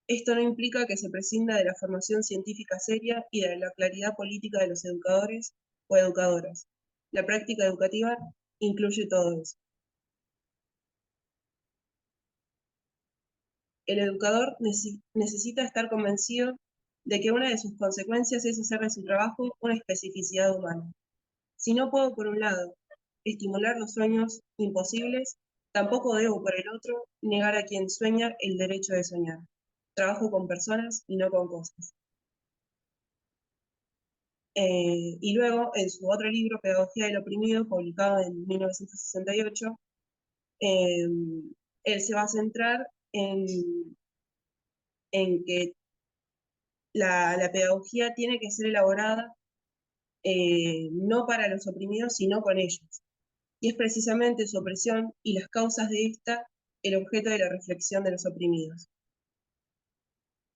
Esto no implica que se prescinda de la formación científica seria y de la claridad política de los educadores o educadoras. La práctica educativa incluye todo eso. El educador necesita estar convencido de que una de sus consecuencias es hacer de su trabajo una especificidad humana. Si no puedo, por un lado, estimular los sueños imposibles, tampoco debo, por el otro, negar a quien sueña el derecho de soñar. Trabajo con personas y no con cosas. Y luego, en su otro libro, Pedagogía del Oprimido, publicado en 1968, él se va a centrar en que la pedagogía tiene que ser elaborada no para los oprimidos, sino con ellos. Y es precisamente su opresión y las causas de esta el objeto de la reflexión de los oprimidos.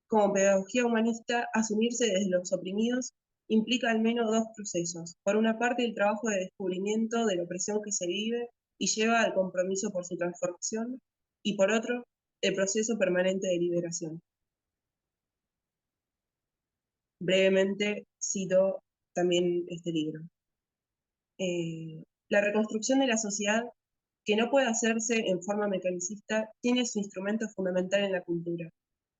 Como pedagogía humanista, asumirse desde los oprimidos implica al menos dos procesos. Por una parte, el trabajo de descubrimiento de la opresión que se vive y lleva al compromiso por su transformación, y por otro, el proceso permanente de liberación. Brevemente cito también este libro. La reconstrucción de la sociedad, que no puede hacerse en forma mecanicista, tiene su instrumento fundamental en la cultura,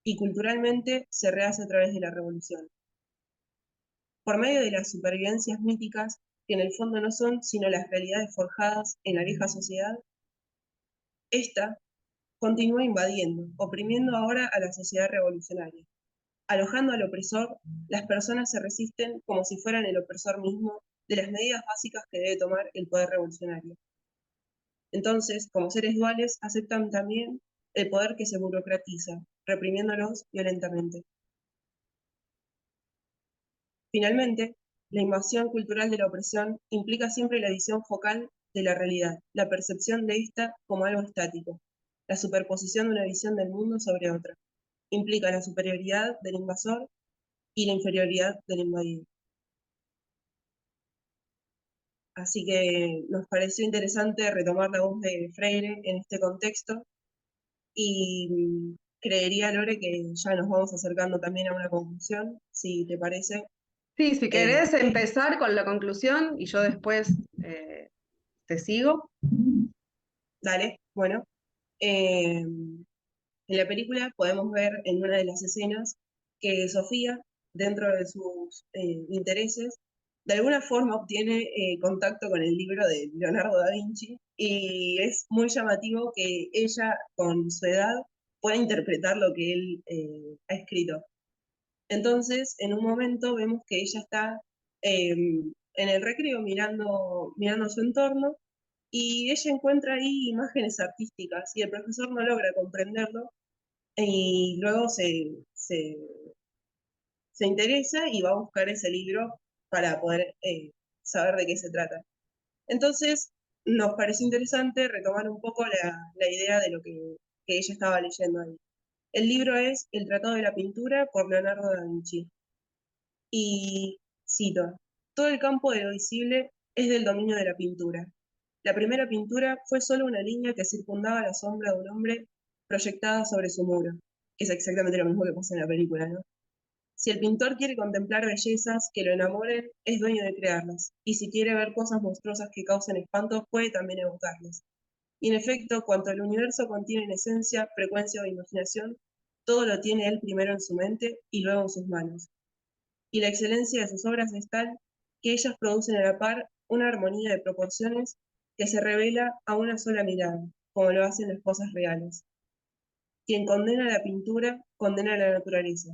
y culturalmente se rehace a través de la revolución. Por medio de las supervivencias míticas, que en el fondo no son sino las realidades forjadas en la vieja sociedad, esta continúa invadiendo, oprimiendo ahora a la sociedad revolucionaria. Alojando al opresor, las personas se resisten como si fueran el opresor mismo de las medidas básicas que debe tomar el poder revolucionario. Entonces, como seres duales, aceptan también el poder que se burocratiza, reprimiéndolos violentamente. Finalmente, la invasión cultural de la opresión implica siempre la visión focal de la realidad, la percepción de esta como algo estático, la superposición de una visión del mundo sobre otra. Implica la superioridad del invasor y la inferioridad del invadido. Así que nos pareció interesante retomar la voz de Freire en este contexto y creería, Lore, que ya nos vamos acercando también a una conclusión, si te parece. Sí, si Eh, querés empezar con la conclusión y yo después ¿Te sigo? Dale, bueno. Eh, En la película podemos ver en una de las escenas que Sofía, dentro de sus intereses, de alguna forma obtiene contacto con el libro de Leonardo da Vinci y es muy llamativo que ella, con su edad, pueda interpretar lo que él ha escrito. Entonces, en un momento vemos que ella está en el recreo mirando su entorno y ella encuentra ahí imágenes artísticas y el profesor no logra comprenderlo y luego se interesa y va a buscar ese libro para poder saber de qué se trata. Entonces, nos pareció interesante retomar un poco la idea de lo que ella estaba leyendo ahí. El libro es El Tratado de la Pintura por Leonardo da Vinci. Y cito, todo el campo de lo visible es del dominio de la pintura. La primera pintura fue solo una línea que circundaba la sombra de un hombre proyectada sobre su muro. Es exactamente lo mismo que pasa en la película, ¿no? Si el pintor quiere contemplar bellezas que lo enamoren, es dueño de crearlas. Y si quiere ver cosas monstruosas que causen espanto, puede también evocarlas. Y en efecto, cuanto el universo contiene en esencia, frecuencia o imaginación, todo lo tiene él primero en su mente y luego en sus manos. Y la excelencia de sus obras es tal que ellas producen a la par una armonía de proporciones que se revela a una sola mirada, como lo hacen las cosas reales. Quien condena la pintura, condena la naturaleza,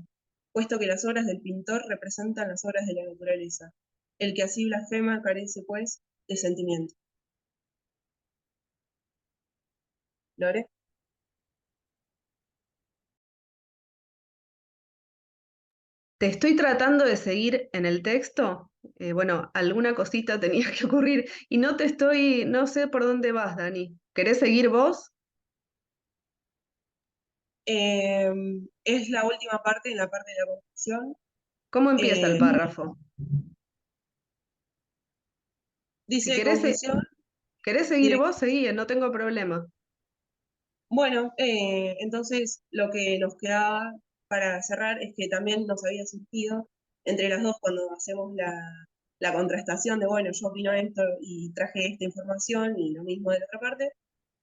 puesto que las obras del pintor representan las obras de la naturaleza. El que así blasfema carece, pues, de sentimiento. ¿Lore? Te estoy tratando de seguir en el texto. Bueno, alguna cosita tenía que ocurrir y no sé por dónde vas, Dani. ¿Querés seguir vos? Es la última parte, en la parte de la conclusión. ¿Cómo empieza el Eh, párrafo? Si Dice querés, conclusión, querés seguir direct- vos, seguí, no tengo problema. bueno, entonces lo que nos quedaba para cerrar es que también nos había surgido entre las dos cuando hacemos la contrastación de, bueno, yo opino esto y traje esta información y lo mismo de la otra parte,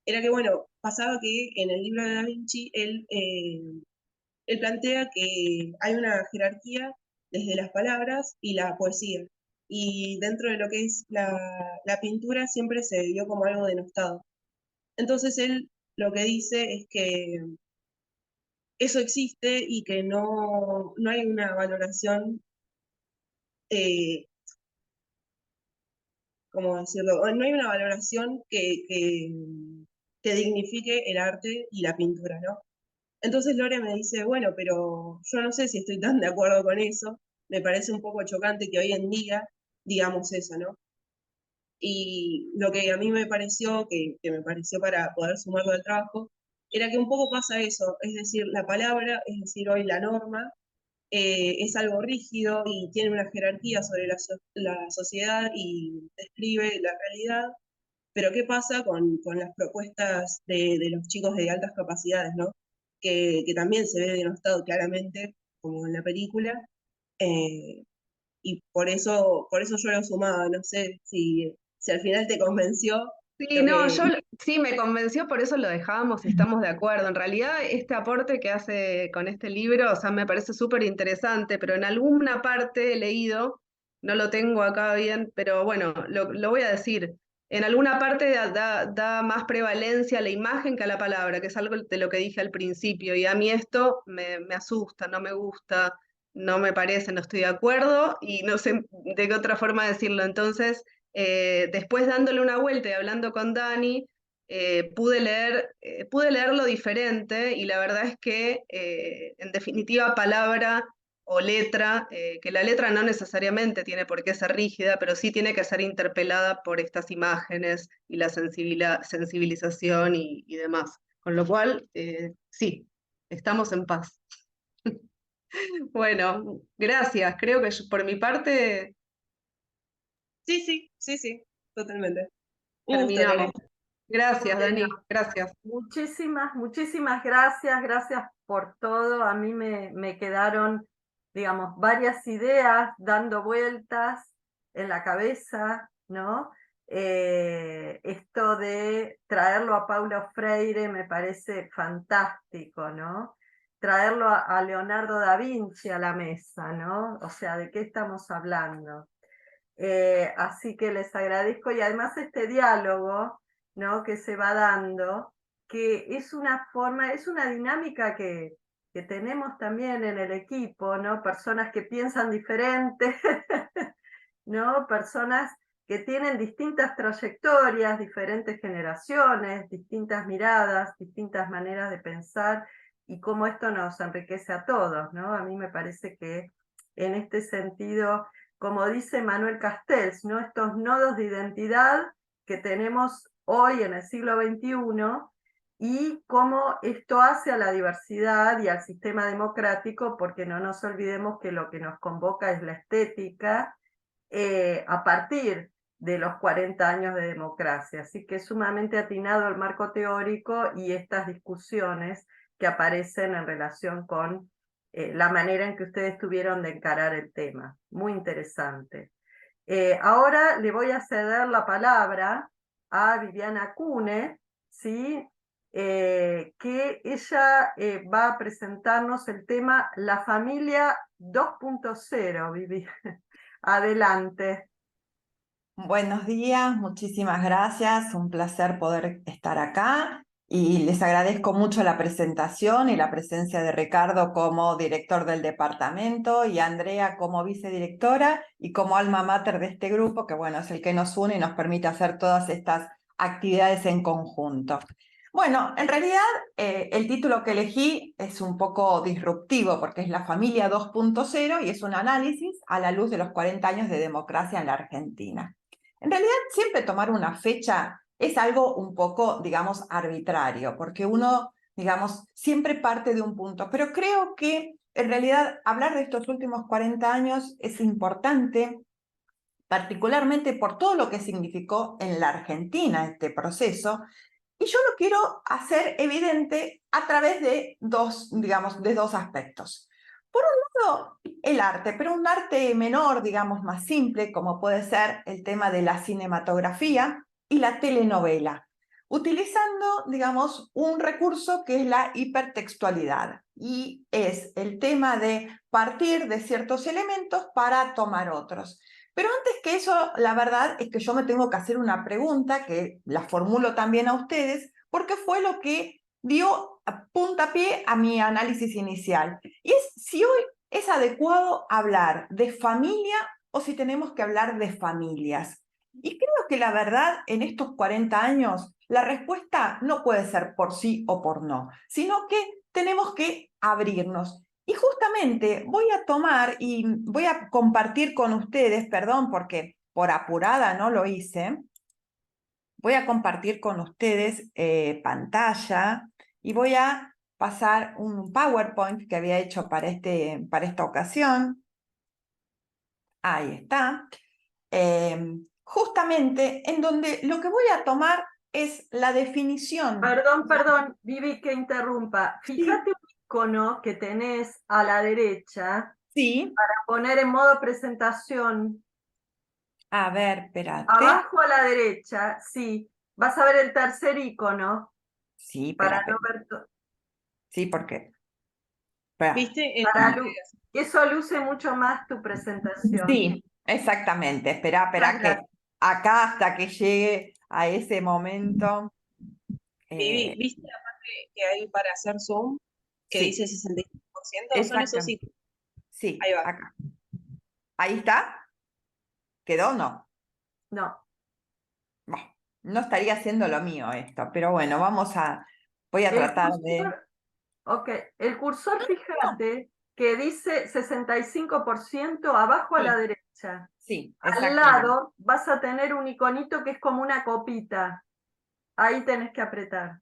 era que, bueno, pasaba que en el libro de Da Vinci él plantea que hay una jerarquía desde las palabras y la poesía. Y dentro de lo que es la pintura siempre se vio como algo denostado. Entonces él lo que dice es que eso existe y que no hay una valoración, eh, ¿cómo decirlo? No hay una valoración que dignifique el arte y la pintura, ¿no? Entonces Lore me dice, bueno, pero yo no sé si estoy tan de acuerdo con eso, me parece un poco chocante que hoy en día digamos eso, ¿no? Y lo que a mí me pareció, que me pareció para poder sumarlo al trabajo, era que un poco pasa eso, es decir, la palabra, es decir, hoy la norma, es algo rígido y tiene una jerarquía sobre la sociedad y describe la realidad, pero ¿qué pasa con las propuestas de los chicos de altas capacidades, ¿no? Que también se ve denostado claramente, como en la película, eh, y por eso yo lo sumaba, no sé si al final te convenció Sí, lo no, que... sí me convenció, por eso lo dejamos y estamos de acuerdo. En realidad, este aporte que hace con este libro, o sea, me parece súper interesante, pero en alguna parte he leído, no lo tengo acá bien, pero bueno, lo voy a decir. En alguna parte da más prevalencia a la imagen que a la palabra, que es algo de lo que dije al principio, y a mí esto me asusta, no me gusta, no me parece, no estoy de acuerdo y no sé de qué otra forma decirlo. Entonces después dándole una vuelta y hablando con Dani, pude leerlo diferente y la verdad es que en definitiva palabra o letra, que la letra no necesariamente tiene por qué ser rígida, pero sí tiene que ser interpelada por estas imágenes y la sensibilización y demás. Con lo cual, sí, estamos en paz. Bueno, gracias. Creo que por mi parte Sí, sí, sí, sí, totalmente. Un gusto, terminamos. Lore. Gracias, Bueno, Dani. Gracias. muchísimas gracias, gracias por todo. A mí me quedaron, digamos, varias ideas dando vueltas en la cabeza, ¿no? Esto de traerlo a Paulo Freire me parece fantástico, ¿no? Traerlo a Leonardo da Vinci a la mesa, ¿no? O sea, ¿de qué estamos hablando? Así que les agradezco y además este diálogo, ¿no? Que se va dando, que es una forma, es una dinámica que tenemos también en el equipo, ¿no? Personas que piensan diferente, ¿no? Personas que tienen distintas trayectorias, diferentes generaciones, distintas miradas, distintas maneras de pensar y cómo esto nos enriquece a todos, ¿no? A mí me parece que en este sentido, como dice Manuel Castells, ¿no? Estos nodos de identidad que tenemos hoy en el siglo XXI y cómo esto hace a la diversidad y al sistema democrático, porque no nos olvidemos que lo que nos convoca es la estética, a partir de los 40 años de democracia. Así que es sumamente atinado el marco teórico y estas discusiones que aparecen en relación con la manera en que ustedes tuvieron de encarar el tema. Muy interesante. Ahora le voy a ceder la palabra a Viviana Cune, ¿sí? Que ella va a presentarnos el tema La familia 2.0, Vivi. Adelante. Buenos días, muchísimas gracias, un placer poder estar acá y les agradezco mucho la presentación y la presencia de Ricardo como director del departamento y Andrea como vicedirectora y como alma mater de este grupo, que bueno, es el que nos une y nos permite hacer todas estas actividades en conjunto. Bueno, en realidad el título que elegí es un poco disruptivo porque es La familia 2.0 y es un análisis a la luz de los 40 años de democracia en la Argentina. En realidad, siempre tomar una fecha es algo un poco, digamos, arbitrario, porque uno, digamos, siempre parte de un punto. Pero creo que, en realidad, hablar de estos últimos 40 años es importante, particularmente por todo lo que significó en la Argentina este proceso, y yo lo quiero hacer evidente a través de digamos, de dos aspectos. Por un lado, el arte, pero un arte menor, digamos, más simple, como puede ser el tema de la cinematografía y la telenovela, utilizando, digamos, un recurso que es la hipertextualidad, y es el tema de partir de ciertos elementos para tomar otros. Pero antes que eso, la verdad es que yo me tengo que hacer una pregunta que la formulo también a ustedes, porque fue lo que dio puntapié a mi análisis inicial. Y es si hoy es adecuado hablar de familia o si tenemos que hablar de familias. Y creo que la verdad, en estos 40 años, la respuesta no puede ser por sí o por no, sino que tenemos que abrirnos. Y justamente voy a tomar y voy a compartir con ustedes, perdón, porque por apurada no lo hice, voy a compartir con ustedes pantalla y voy a pasar un PowerPoint que había hecho para esta ocasión. Ahí está. Justamente en donde lo que voy a tomar es la definición. Perdón, Vivi, que interrumpa. Fíjate un icono que tenés a la derecha Sí. para poner en modo presentación. A ver, espérate. Abajo a la derecha, sí. Vas a ver el tercer icono. Sí, Para espera. no ver Sí, porque. Espera. ¿Viste? Eso luce mucho más tu presentación. Sí, exactamente. Espera que Gracias. acá hasta que llegue a ese momento. ¿Viste la parte que hay para hacer Zoom? Que Sí, dice 65%, son esos exactamente. sí. Sí, Ahí va. acá. ¿Ahí está? ¿Quedó o no? No. Bueno, no estaría haciendo lo mío esto, pero bueno, voy a tratar de. Ok, el cursor, fíjate que dice 65% abajo a la derecha. Sí, Al exactamente. lado vas a tener un iconito que es como una copita. Ahí tenés que apretar.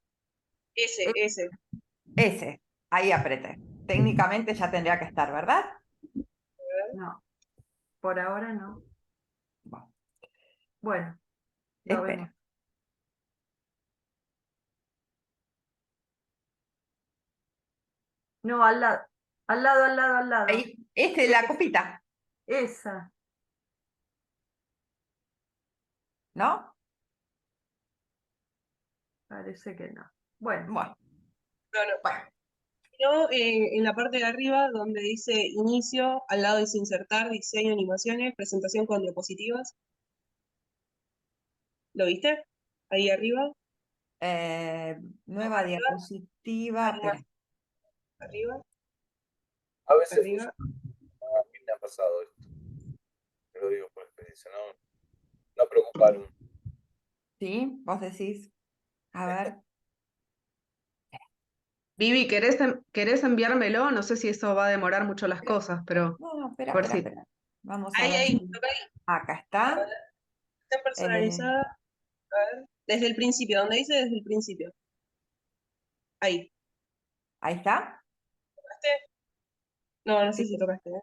Ese. Ese, ahí apreté. Técnicamente ya tendría que estar, ¿verdad? No, por ahora no. Bueno, Bueno, lo vemos. espera. No, al lado. Al lado, al lado, al lado. Ahí, la copita, Esa. ¿no? Parece que no. Bueno, Bueno, No, no. bueno. No, en la parte de arriba, donde dice inicio, al lado dice insertar, diseño, animaciones, presentación con diapositivas. ¿Lo viste? Ahí arriba, Nueva arriba, diapositiva, espera. arriba, A veces arriba. funciona. A mí me ha pasado esto. Te lo digo por experiencia, no, no preocuparon. ¿Sí? ¿Vos decís? A ver. Vivi, ¿querés enviármelo? No sé si eso va a demorar mucho las cosas, pero No, no, espera, a ver espera, si... espera. Vamos a Ahí, ver ahí, si toca ahí. acá está. Está personalizada. A ver. Desde el principio, donde dice desde el principio. Ahí. Ahí está, ¿Tocaste? No, no sé Sí. si tocaste, ¿eh?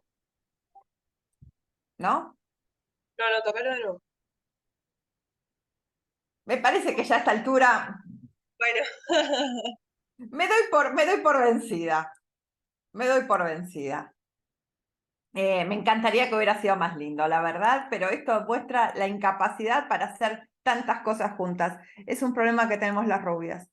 ¿no? No, no, tocalo de nuevo. Me parece que ya a esta altura Bueno. me doy por vencida. Me doy por vencida. Me encantaría que hubiera sido más lindo, la verdad, pero esto muestra la incapacidad para hacer tantas cosas juntas. Es un problema que tenemos las rubias.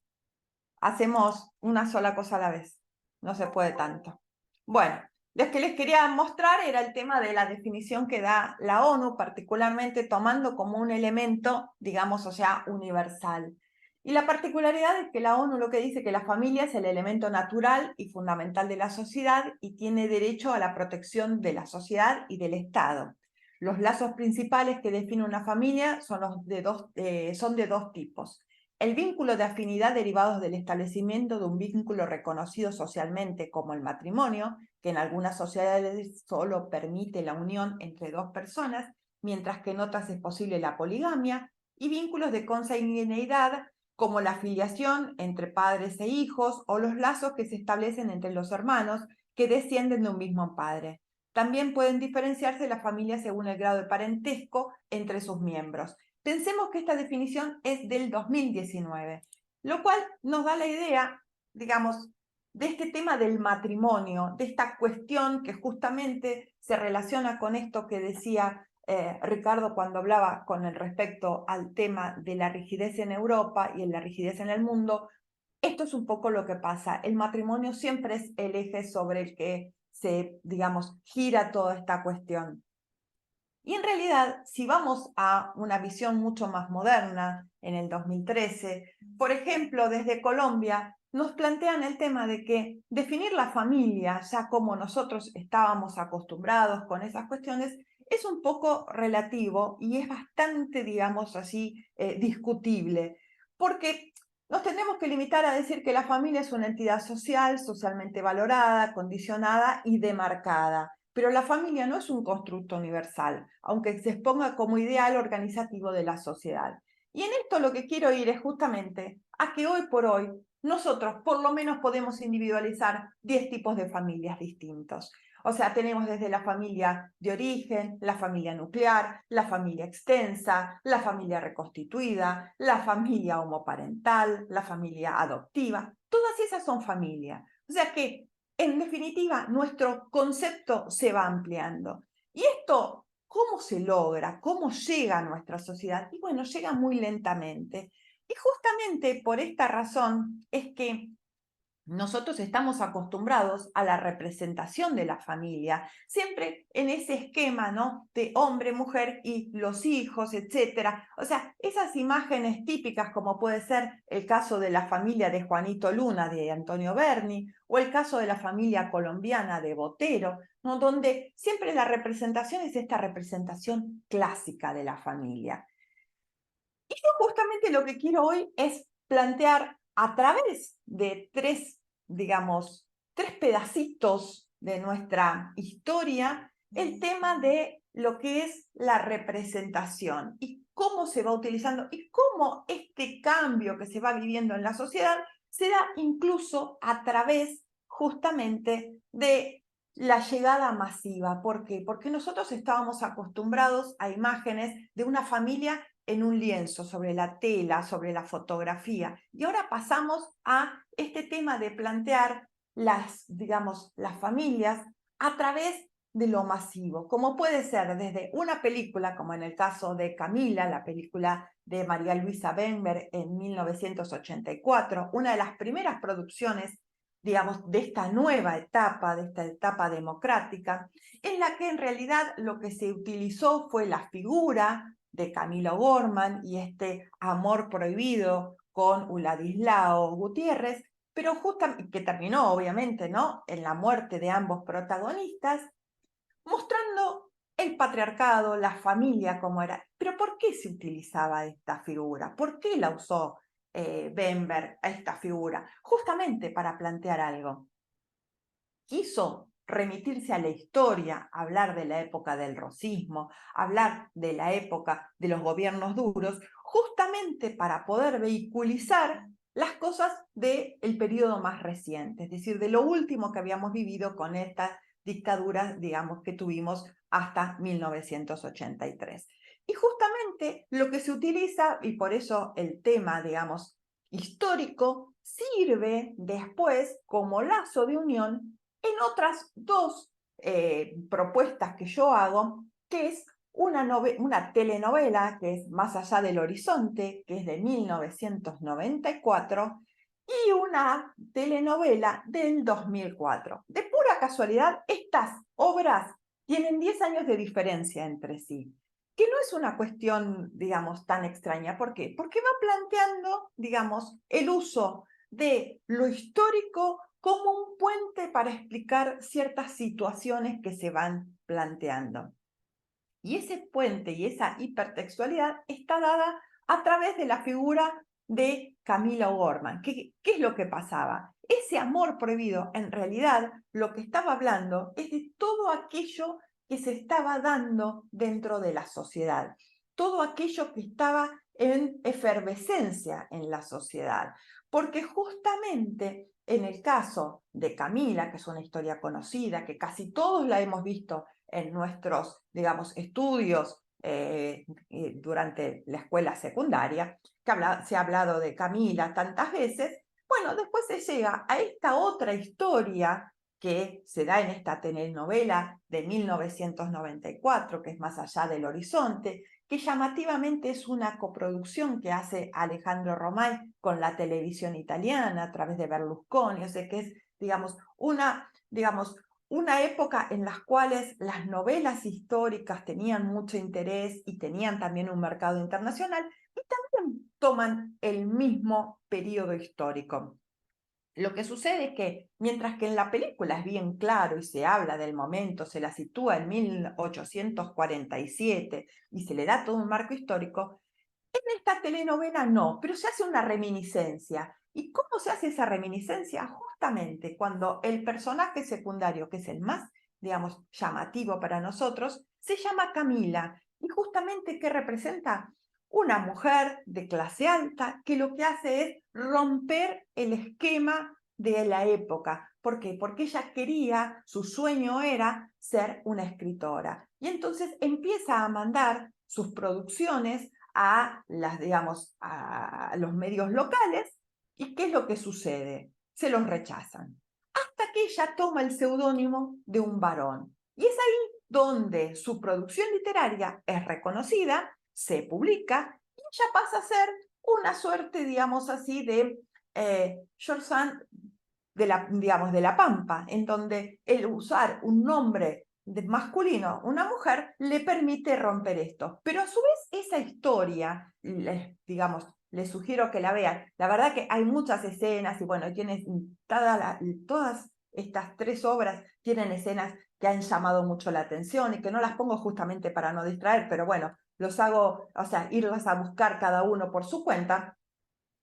Hacemos una sola cosa a la vez. No se puede tanto. Bueno, lo que les quería mostrar era el tema de la definición que da la ONU, particularmente tomando como un elemento, digamos, o sea, universal. Y la particularidad es que la ONU lo que dice que la familia es el elemento natural y fundamental de la sociedad y tiene derecho a la protección de la sociedad y del Estado. Los lazos principales que define una familia son de dos tipos. El vínculo de afinidad derivados del establecimiento de un vínculo reconocido socialmente como el matrimonio, que en algunas sociedades solo permite la unión entre dos personas, mientras que en otras es posible la poligamia, y vínculos de consanguineidad como la filiación entre padres e hijos o los lazos que se establecen entre los hermanos que descienden de un mismo padre. También pueden diferenciarse las familias según el grado de parentesco entre sus miembros. Pensemos que esta definición es del 2019, lo cual nos da la idea, digamos, de este tema del matrimonio, de esta cuestión que justamente se relaciona con esto que decía Ricardo cuando hablaba con el respecto al tema de la rigidez en Europa y en la rigidez en el mundo. Esto es un poco lo que pasa. El matrimonio siempre es el eje sobre el que se, digamos, gira toda esta cuestión. Y en realidad, si vamos a una visión mucho más moderna, en el 2013, por ejemplo, desde Colombia, nos plantean el tema de que definir la familia, ya como nosotros estábamos acostumbrados con esas cuestiones, es un poco relativo y es bastante, digamos así, discutible, porque nos tenemos que limitar a decir que la familia es una entidad social, socialmente valorada, condicionada y demarcada. Pero la familia no es un constructo universal, aunque se exponga como ideal organizativo de la sociedad. Y en esto lo que quiero ir es justamente a que hoy por hoy nosotros por lo menos podemos individualizar 10 tipos de familias distintos. O sea, tenemos desde la familia de origen, la familia nuclear, la familia extensa, la familia reconstituida, la familia homoparental, la familia adoptiva. Todas esas son familias. O sea que en definitiva, nuestro concepto se va ampliando. ¿Y esto cómo se logra? ¿Cómo llega a nuestra sociedad? Y bueno, llega muy lentamente. Y justamente por esta razón es que nosotros estamos acostumbrados a la representación de la familia, siempre en ese esquema, ¿no? De hombre, mujer y los hijos, etcétera. O sea, esas imágenes típicas como puede ser el caso de la familia de Juanito Luna de Antonio Berni o el caso de la familia colombiana de Botero, ¿no? Donde siempre la representación es esta representación clásica de la familia. Y yo justamente lo que quiero hoy es plantear a través de digamos, tres pedacitos de nuestra historia, el tema de lo que es la representación y cómo se va utilizando y cómo este cambio que se va viviendo en la sociedad se da incluso a través justamente de la llegada masiva. ¿Por qué? Porque nosotros estábamos acostumbrados a imágenes de una familia en un lienzo, sobre la tela, sobre la fotografía. Y ahora pasamos a este tema de plantear digamos, las familias a través de lo masivo, como puede ser desde una película, como en el caso de Camila, la película de María Luisa Bember en 1984, una de las primeras producciones, digamos, de esta nueva etapa, de esta etapa democrática, en la que en realidad lo que se utilizó fue la figura de Camila O'Gorman y este amor prohibido con Uladislao Gutiérrez, pero justamente, que terminó obviamente, ¿no?, en la muerte de ambos protagonistas, mostrando el patriarcado, la familia como era. Pero ¿por qué se utilizaba esta figura? ¿Por qué la usó Bember a esta figura? Justamente para plantear algo. Quiso remitirse a la historia, hablar de la época del rosismo, hablar de la época de los gobiernos duros, justamente para poder vehiculizar las cosas del periodo más reciente, es decir, de lo último que habíamos vivido con estas dictaduras, digamos, que tuvimos hasta 1983. Y justamente lo que se utiliza, y por eso el tema, digamos, histórico, sirve después como lazo de unión en otras dos propuestas que yo hago, que es una telenovela que es Más allá del horizonte, que es de 1994, y una telenovela del 2004. De pura casualidad, estas obras tienen 10 años de diferencia entre sí, que no es una cuestión, digamos, tan extraña. ¿Por qué? Porque va planteando, digamos, el uso de lo histórico como un puente para explicar ciertas situaciones que se van planteando. Y ese puente y esa hipertextualidad está dada a través de la figura de Camila O'Gorman. ¿Qué es lo que pasaba? Ese amor prohibido, en realidad, lo que estaba hablando es de todo aquello que se estaba dando dentro de la sociedad, todo aquello que estaba en efervescencia en la sociedad. Porque justamente en el caso de Camila, que es una historia conocida, que casi todos la hemos visto en nuestros, digamos, estudios durante la escuela secundaria, que se ha hablado de Camila tantas veces, bueno, después se llega a esta otra historia que se da en esta telenovela de 1994, que es Más allá del horizonte, que llamativamente es una coproducción que hace Alejandro Romay con la televisión italiana a través de Berlusconi, o sea que es, digamos, una época en las cuales las novelas históricas tenían mucho interés y tenían también un mercado internacional y también toman el mismo periodo histórico. Lo que sucede es que, mientras que en la película es bien claro y se habla del momento, se la sitúa en 1847 y se le da todo un marco histórico, en esta telenovela no, pero se hace una reminiscencia. ¿Y cómo se hace esa reminiscencia? Justamente cuando el personaje secundario, que es el más, digamos, llamativo para nosotros, se llama Camila. Y justamente, ¿qué representa? Una mujer de clase alta que lo que hace es romper el esquema de la época. ¿Por qué? Porque ella quería, su sueño era ser una escritora. Y entonces empieza a mandar sus producciones a los medios locales. ¿Y qué es lo que sucede? Se los rechazan. Hasta que ella toma el seudónimo de un varón. Y es ahí donde su producción literaria es reconocida, se publica, y ella pasa a ser una suerte, digamos así, de George Sand de la Pampa, en donde el usar un nombre masculino, una mujer, le permite romper esto. Pero a su vez esa historia, les sugiero que la vean. La verdad que hay muchas escenas y bueno, todas estas tres obras tienen escenas que han llamado mucho la atención y que no las pongo justamente para no distraer, pero bueno, los hago, o sea, irlas a buscar cada uno por su cuenta.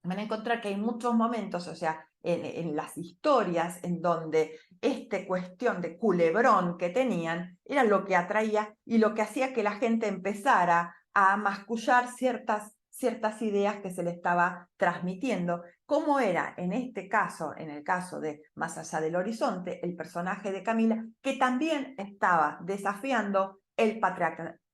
Van a encontrar que hay muchos momentos, o sea, en las historias en donde esta cuestión de culebrón que tenían era lo que atraía y lo que hacía que la gente empezara a mascullar ciertas ideas que se le estaba transmitiendo, como era en este caso, en el caso de Más allá del horizonte, el personaje de Camila, que también estaba desafiando el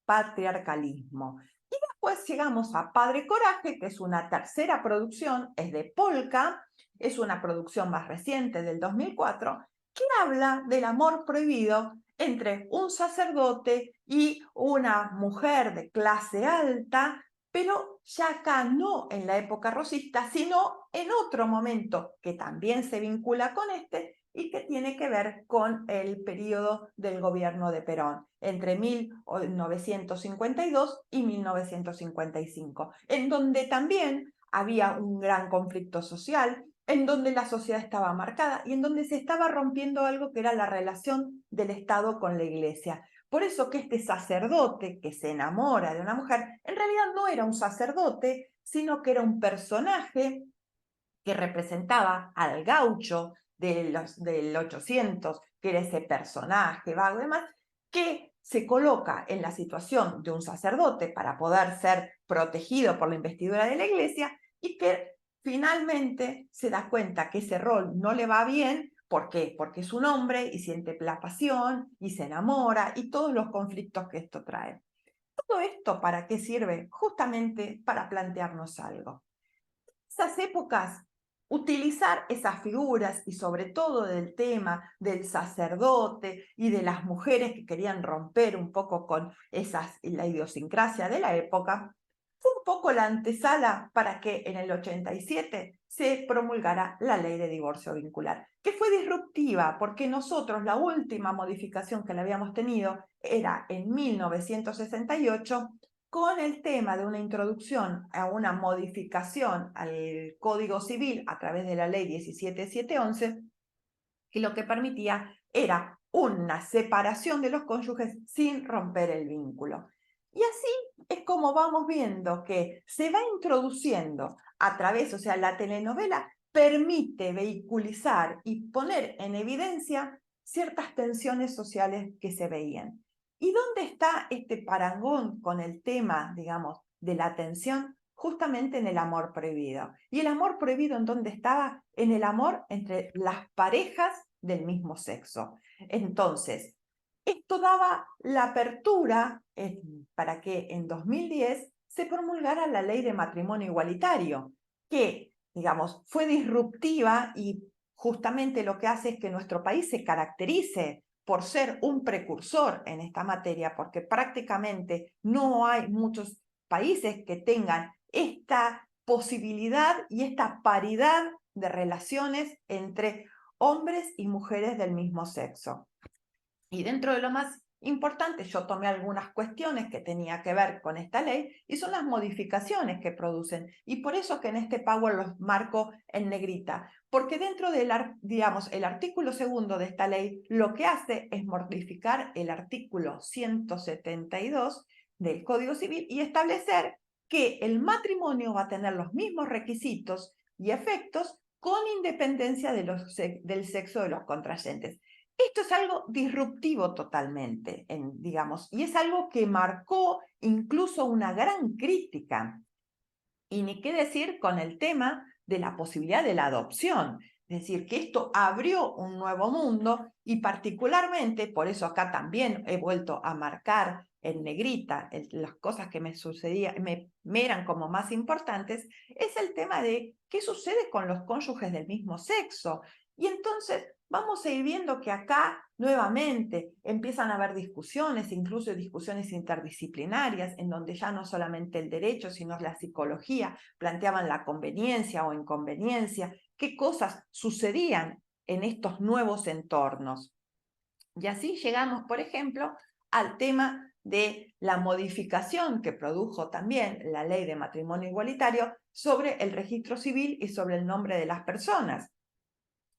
patriarcalismo. Después llegamos a Padre Coraje, que es una tercera producción, es de Polka, es una producción más reciente del 2004, que habla del amor prohibido entre un sacerdote y una mujer de clase alta, pero ya acá no en la época rosista, sino en otro momento que también se vincula con este y que tiene que ver con el periodo del gobierno de Perón, entre 1952 y 1955, en donde también había un gran conflicto social, en donde la sociedad estaba marcada y en donde se estaba rompiendo algo que era la relación del Estado con la Iglesia. Por eso que este sacerdote que se enamora de una mujer, en realidad no era un sacerdote, sino que era un personaje que representaba al gaucho del 800, que era ese personaje vago y demás, que se coloca en la situación de un sacerdote para poder ser protegido por la investidura de la Iglesia y que finalmente se da cuenta que ese rol no le va bien. ¿Por qué? Porque es un hombre y siente la pasión y se enamora y todos los conflictos que esto trae. ¿Todo esto para qué sirve? Justamente para plantearnos algo. Esas épocas, utilizar esas figuras y sobre todo del tema del sacerdote y de las mujeres que querían romper un poco con la idiosincrasia de la época, fue un poco la antesala para que en el 87 se promulgara la ley de divorcio vincular, que fue disruptiva porque nosotros la última modificación que le habíamos tenido era en 1968 con el tema de una introducción a una modificación al Código Civil a través de la ley 17711, que lo que permitía era una separación de los cónyuges sin romper el vínculo. Y así es como vamos viendo que se va introduciendo a través, o sea, la telenovela permite vehiculizar y poner en evidencia ciertas tensiones sociales que se veían. ¿Y dónde está este parangón con el tema, digamos, de la tensión? Justamente en el amor prohibido. ¿Y el amor prohibido en dónde estaba? En el amor entre las parejas del mismo sexo. Entonces, esto daba la apertura para que en 2010 se promulgara la ley de matrimonio igualitario, que, digamos, fue disruptiva y justamente lo que hace es que nuestro país se caracterice por ser un precursor en esta materia, porque prácticamente no hay muchos países que tengan esta posibilidad y esta paridad de relaciones entre hombres y mujeres del mismo sexo. Y dentro de lo más importante, yo tomé algunas cuestiones que tenía que ver con esta ley y son las modificaciones que producen. Y por eso que en este Power los marco en negrita, porque dentro del, digamos, el artículo 2 de esta ley lo que hace es modificar el artículo 172 del Código Civil y establecer que el matrimonio va a tener los mismos requisitos y efectos con independencia del sexo de los contrayentes. Esto es algo disruptivo totalmente, digamos, y es algo que marcó incluso una gran crítica. Y ni qué decir con el tema de la posibilidad de la adopción. Es decir, que esto abrió un nuevo mundo y particularmente, por eso acá también he vuelto a marcar en negrita las cosas que me sucedían, me eran como más importantes, es el tema de qué sucede con los cónyuges del mismo sexo. Y entonces vamos a ir viendo que acá nuevamente empiezan a haber discusiones, incluso discusiones interdisciplinarias, en donde ya no solamente el derecho, sino la psicología planteaban la conveniencia o inconveniencia, qué cosas sucedían en estos nuevos entornos. Y así llegamos, por ejemplo, al tema de la modificación que produjo también la ley de matrimonio igualitario sobre el registro civil y sobre el nombre de las personas.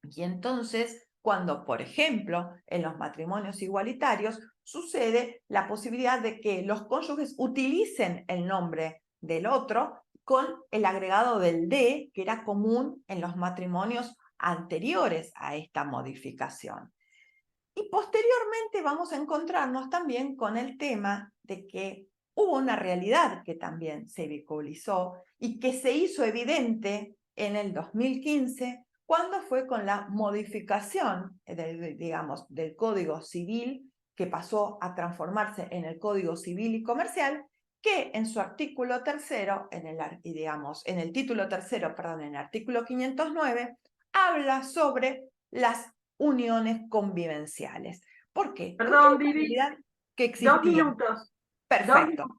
Y entonces, cuando, por ejemplo, en los matrimonios igualitarios sucede la posibilidad de que los cónyuges utilicen el nombre del otro con el agregado del de, que era común en los matrimonios anteriores a esta modificación. Y posteriormente vamos a encontrarnos también con el tema de que hubo una realidad que también se vehiculizó y que se hizo evidente en el 2015 cuando fue con la modificación del Código Civil que pasó a transformarse en el Código Civil y Comercial, que en su artículo tercero, en el título tercero, perdón, en el artículo 509, habla sobre las uniones convivenciales. ¿Por qué? Porque era Perdón, una Vivi, realidad que 2 existía. minutos. 2 Perfecto. minutos.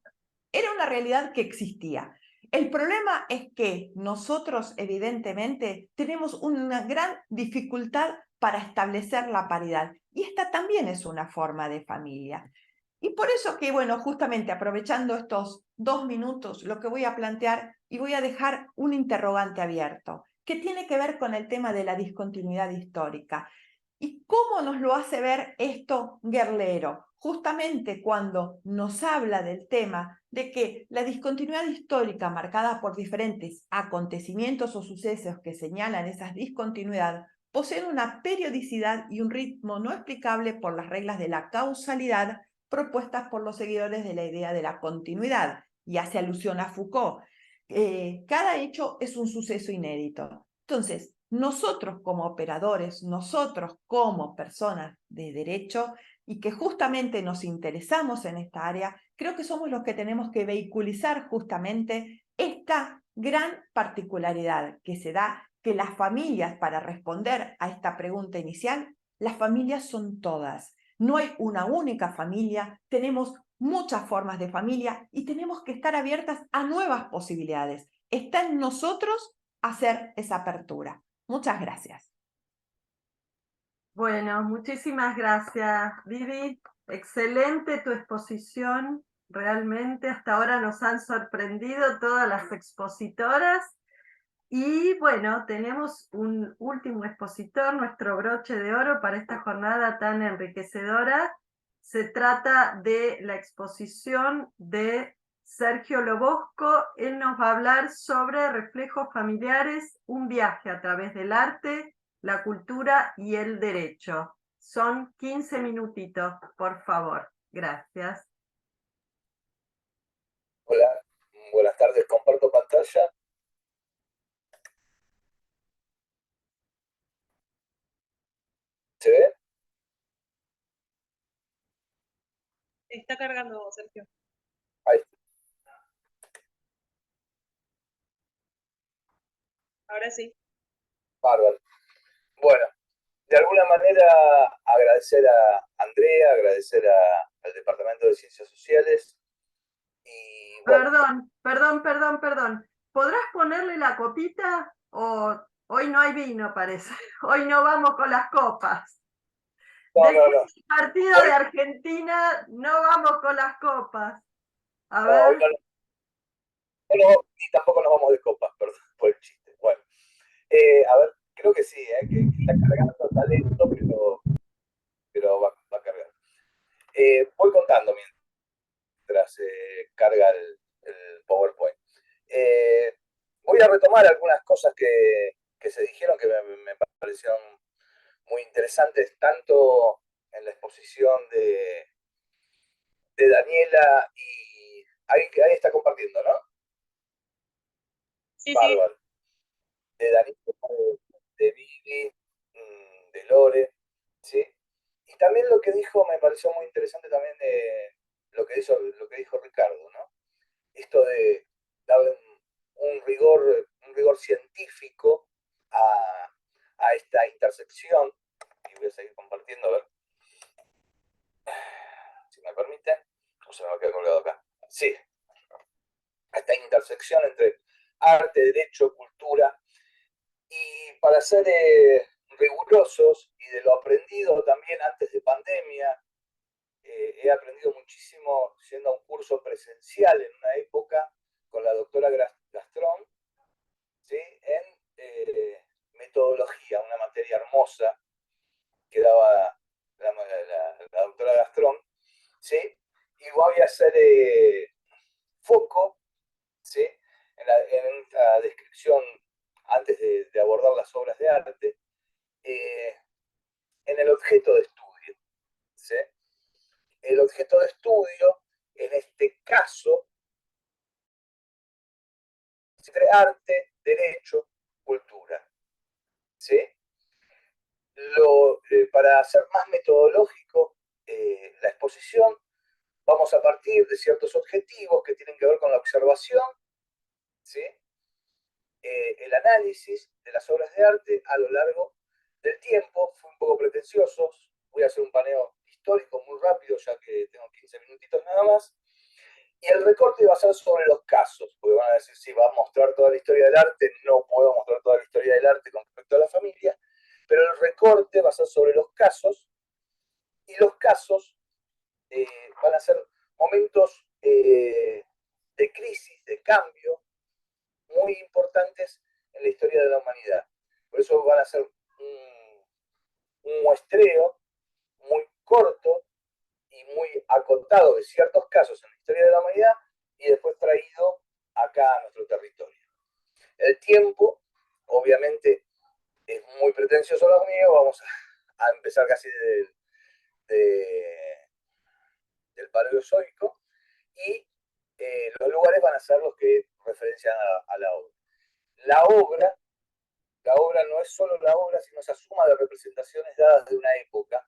Era una realidad que existía. El problema es que nosotros, evidentemente, tenemos una gran dificultad para establecer la paridad. Y esta también es una forma de familia. Y por eso que, bueno, justamente aprovechando estos 2 minutos, lo que voy a plantear y voy a dejar un interrogante abierto, que tiene que ver con el tema de la discontinuidad histórica. ¿Y cómo nos lo hace ver esto Guerlero? Justamente cuando nos habla del tema de que la discontinuidad histórica marcada por diferentes acontecimientos o sucesos que señalan esa discontinuidad poseen una periodicidad y un ritmo no explicable por las reglas de la causalidad propuestas por los seguidores de la idea de la continuidad, y hace alusión a Foucault. Cada hecho es un suceso inédito. Entonces, nosotros como operadores, nosotros como personas de derecho y que justamente nos interesamos en esta área, creo que somos los que tenemos que vehiculizar justamente esta gran particularidad que se da, que las familias, para responder a esta pregunta inicial, las familias son todas. No hay una única familia, tenemos muchas formas de familia y tenemos que estar abiertas a nuevas posibilidades. Está en nosotros hacer esa apertura. Muchas gracias. Bueno, muchísimas gracias, Vivi. Excelente tu exposición. Realmente hasta ahora nos han sorprendido todas las expositoras. Y bueno, tenemos un último expositor, nuestro broche de oro para esta jornada tan enriquecedora. Se trata de la exposición de Sergio Lobosco. Él nos va a hablar sobre reflejos familiares, un viaje a través del arte, la cultura y el derecho. Son 15 minutitos, por favor. Gracias. Hola, buenas tardes, comparto pantalla. ¿Se ve? Está cargando, Sergio. Ahí, Ahora sí. bárbaro. Bueno, de alguna manera agradecer a Andrea, agradecer al Departamento de Ciencias Sociales y bueno, Perdón. ¿Podrás ponerle la copita? O hoy no hay vino, parece. Hoy no vamos con las copas. Después no, del partido hoy, de Argentina, no vamos con las copas. A no, hoy ver. ni tampoco nos vamos de copas, perdón por el chiste. Bueno, a ver, creo que sí, que está cargando, está lento, pero va a cargar. Voy contando mientras carga el PowerPoint. Eh, Voy a retomar algunas cosas que se dijeron que me parecieron muy interesantes, tanto en la exposición de Daniela y ahí está compartiendo, ¿no? Sí, sí. Bárbaro. De Daniela, de Vivi, de Lore, ¿sí? Y también lo que dijo me pareció muy interesante también lo que dijo Ricardo, ¿no? Esto de darle un rigor científico a esta intersección, y voy a seguir compartiendo, a ver si me permiten, o se me va a quedar colgado acá. Sí, a esta intersección entre arte, derecho, cultura, y para ser rigurosos y de lo aprendido también antes de pandemia, he aprendido muchísimo siendo un curso presencial en una época con la doctora Gastrón, ¿sí? En metodología, una materia hermosa que daba la doctora Gastrón, ¿sí? Y voy a hacer foco, ¿sí? En esta descripción, antes de abordar las obras de arte, en el objeto de estudio, ¿sí? El objeto de estudio, en este caso, entre arte, derecho, cultura, ¿sí? Para ser más metodológico la exposición, vamos a partir de ciertos objetivos que tienen que ver con la observación, ¿sí? El análisis de las obras de arte a lo largo del tiempo. Fue un poco pretencioso, voy a hacer un paneo histórico muy rápido, ya que tengo 15 minutitos nada más. Y el recorte va a ser sobre los casos, porque van a decir si va a mostrar toda la historia del arte. No puedo mostrar toda la historia del arte con respecto a la familia, pero el recorte va a ser sobre los casos, y los casos van a ser momentos de crisis, de cambio, muy importantes en la historia de la humanidad. Por eso van a ser un muestreo muy corto y muy acotado de ciertos casos en la historia de la humanidad y después traído acá a nuestro territorio. El tiempo, obviamente, es muy pretencioso lo mío. Vamos a empezar casi del Paleozoico, y los lugares van a ser los que referencian a la obra. La obra. La obra no es solo la obra, sino esa suma de representaciones dadas de una época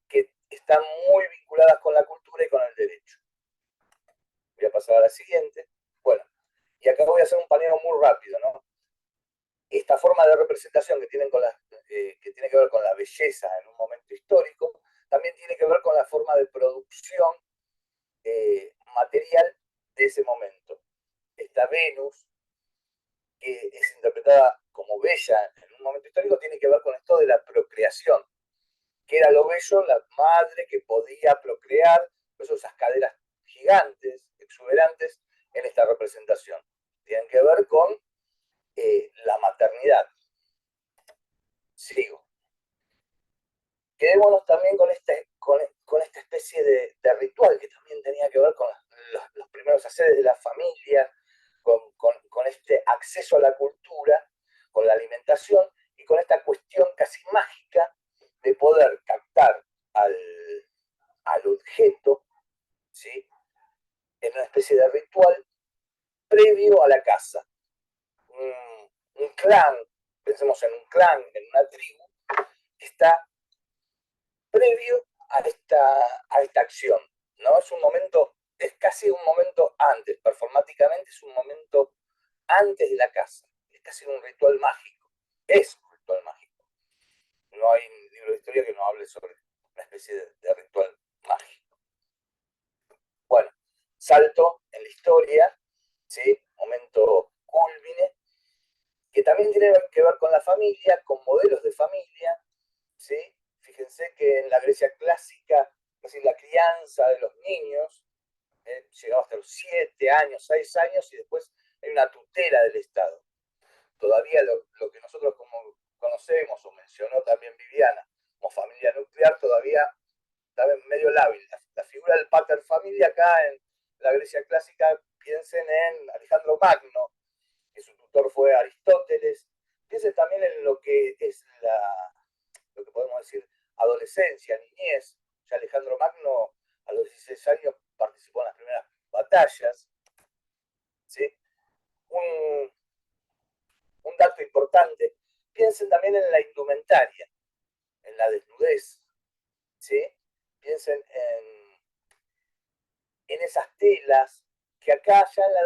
que están muy vinculadas con la cultura y con el derecho. Voy a pasar a la siguiente. Bueno, y acá voy a hacer un paneo muy rápido, ¿no? Esta forma de representación que tiene que ver con la belleza en un momento histórico, también tiene que ver con la forma de producción material de ese momento. Esta Venus, que es interpretada como bella en un momento histórico, tiene que ver con esto de la procreación, que era lo bello, la madre que podía procrear, por eso esas caderas gigantes, exuberantes, en esta representación. Tienen que ver con la maternidad. Sigo. Quedémonos también con esta especie de ritual que también tenía que ver con los primeros haceres de la familia, con este acceso a la cultura, con la alimentación y con esta cuestión casi mágica de poder captar al objeto, ¿sí?, en una especie de ritual previo a la caza. Un clan, pensemos en un clan, en una tribu, que está previo a esta acción, ¿no? Es un momento, es casi un momento antes, performáticamente es un momento antes de la caza, es casi un ritual mágico, es un ritual mágico. No hay un libro de historia que no hable sobre una especie de ritual mágico. Bueno, salto en la historia, ¿sí? Momento culmine, que también tiene que ver con la familia, con modelos de familia, ¿sí? Fíjense que en la Grecia clásica, es decir, la crianza de los niños llegaba hasta los 7 años, 6 años, y después hay una tutela del Estado. Todavía lo que nosotros como conocemos, o mencionó también Viviana, como familia nuclear, todavía está medio lábil. La figura del pater familia acá en la Grecia clásica, piensen en Alejandro Magno, que su tutor fue Aristóteles. Piensen también en lo que es lo que podemos decir adolescencia, niñez. Ya Alejandro Magno a los 16 años participó en las primeras batallas, ¿sí? Un dato importante, piensen también en la indumentaria, en la desnudez, ¿sí? Piensen en esas telas que acá ya en la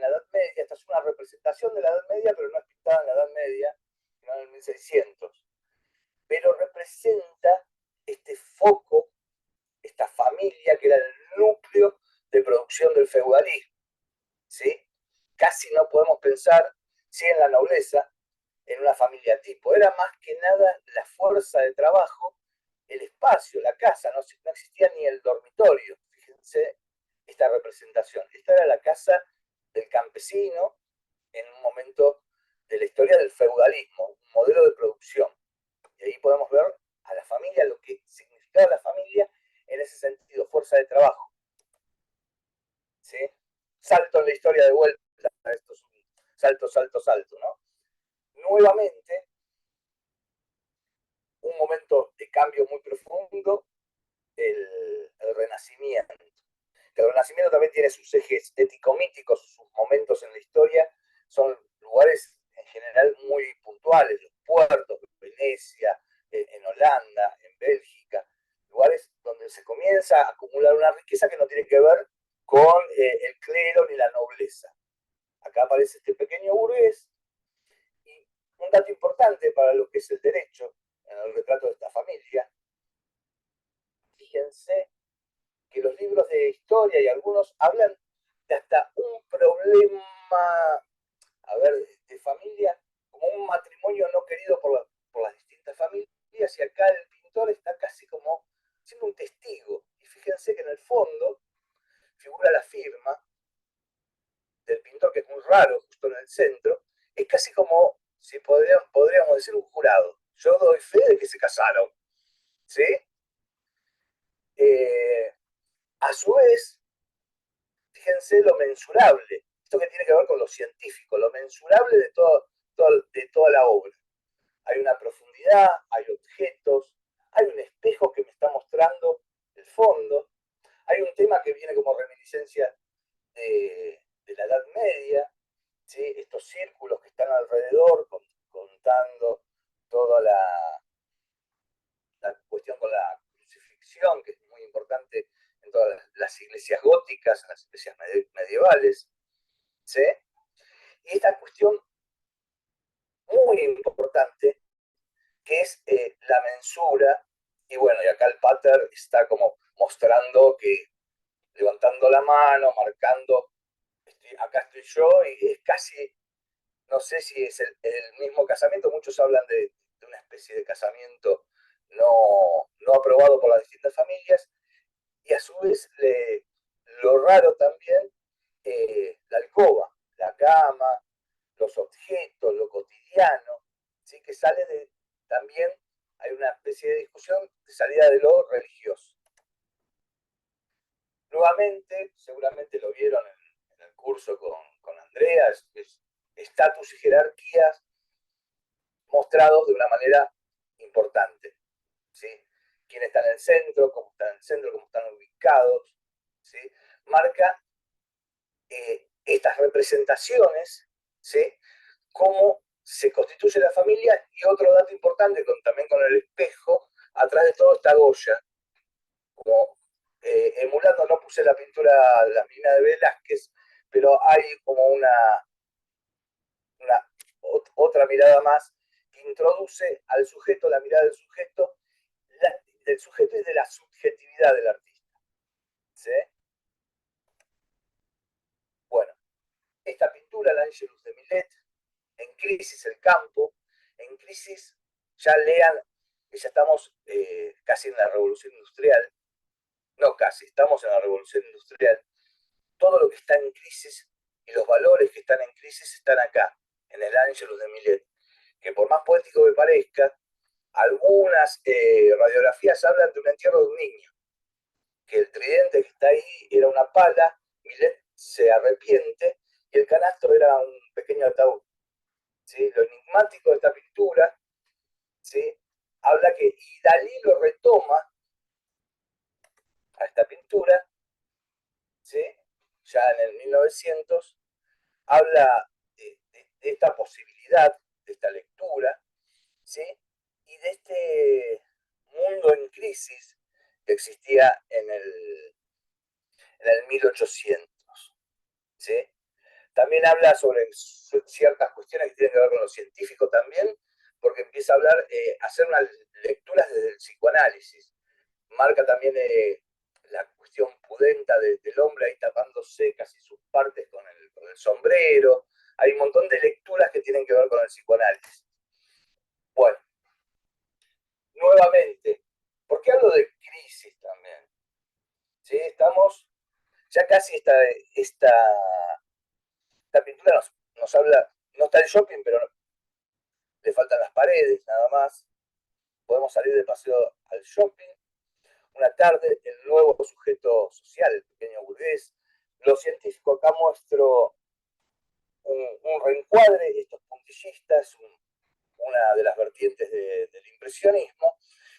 Edad Media, esta es una representación de la Edad Media, pero no es pintada en la Edad Media, sino en el 1600, pero representa este foco, esta familia que era el núcleo de producción del feudalismo, ¿sí? Casi no podemos pensar, sí, en la nobleza, en una familia tipo. Era más que nada la fuerza de trabajo, el espacio, la casa, no existía ni el dormitorio. Fíjense esta representación. Esta era la casa del campesino en un momento de la historia del feudalismo, un modelo de producción. Y ahí podemos ver a la familia, lo que significaba la familia en ese sentido, fuerza de trabajo. ¿Sí? Salto en la historia de vuelta, esto es un salto, ¿no? Nuevamente, un momento de cambio muy profundo, el Renacimiento. El Renacimiento también tiene sus ejes ético-míticos, sus momentos en la historia, son lugares en general muy puntuales, los puertos, Venecia, en Holanda, en Bélgica, lugares donde se comienza a acumular una riqueza que no tiene que ver con el clero ni la nobleza. Acá aparece este pequeño burgués, y un dato importante para lo que es el derecho, en el retrato de esta familia, fíjense que los libros de historia y algunos hablan de hasta un problema, a ver, de familia, como un matrimonio no querido por las distintas familias, y acá el pintor está casi como siendo un testigo. Y fíjense que en el fondo figura la firma del pintor, que es muy raro, justo en el centro. Es casi como si podríamos decir un jurado. Yo doy fe de que se casaron, ¿sí? A su vez, fíjense lo mensurable, esto que tiene que ver con lo científico, lo mensurable de toda la obra. Hay una profundidad, hay objetos, hay un espejo que me está mostrando el fondo, hay un tema que viene como reminiscencia de la Edad Media, ¿sí? Estos círculos que están alrededor contando toda la cuestión con la crucifixión, que es muy importante en todas las iglesias góticas, en las iglesias medievales, ¿sí? Y esta cuestión muy importante, que es la mensura, y bueno, y acá el pater está como mostrando que, levantando la mano, marcando, acá estoy yo, y es casi, no sé si es el mismo casamiento, muchos hablan de una especie de casamiento no aprobado por las distintas familias, y a su vez lo raro también, la alcoba, la cama, los objetos, lo cotidiano, ¿sí? Que sale también hay una especie de discusión de salida de lo religioso. Nuevamente, seguramente lo vieron en el curso con Andrea, es estatus y jerarquías mostrados de una manera importante, ¿sí? Quién está en el centro, cómo están en el centro, cómo están ubicados, ¿sí? Marca estas representaciones, ¿sí? Cómo se constituye la familia, y otro dato importante, también con el espejo, atrás de todo está Goya, como emulando, no puse la pintura, la mina de Velázquez, pero hay como otra mirada más que introduce al sujeto, la mirada del sujeto y de la subjetividad del artista, ¿sí? Bueno, esta pintura, el Angelus de Millet, en crisis el campo, en crisis, ya lean que ya estamos casi en la revolución industrial, no casi, estamos en la revolución industrial, todo lo que está en crisis y los valores que están en crisis están acá, en el Angelus de Millet, que por más poético que parezca, algunas radiografías hablan de un entierro de un niño, que el tridente que está ahí era una pala, Millet se arrepiente y el canasto era un pequeño ataúd. ¿Sí? Lo enigmático de esta pintura, ¿sí? Habla que, y Dalí lo retoma a esta pintura, ¿sí? Ya en el 1900, habla de esta posibilidad, de esta lectura, ¿sí? Y de este mundo en crisis que existía en el 1800, ¿sí? También habla sobre ciertas cuestiones que tienen que ver con lo científico también, porque empieza a hablar, hacer unas lecturas desde el psicoanálisis. Marca también la cuestión pudenta del hombre ahí tapándose casi sus partes con el sombrero. Hay un montón de lecturas que tienen que ver con el psicoanálisis. Bueno, nuevamente, ¿por qué hablo de crisis también? ¿Sí? Estamos, ya casi esta pintura nos habla, no está el shopping, pero le faltan las paredes, nada más. Podemos salir de paseo al shopping. Una tarde, el nuevo sujeto social, el pequeño burgués. Lo científico, acá muestro un reencuadre, estos puntillistas, una de las vertientes del impresionismo,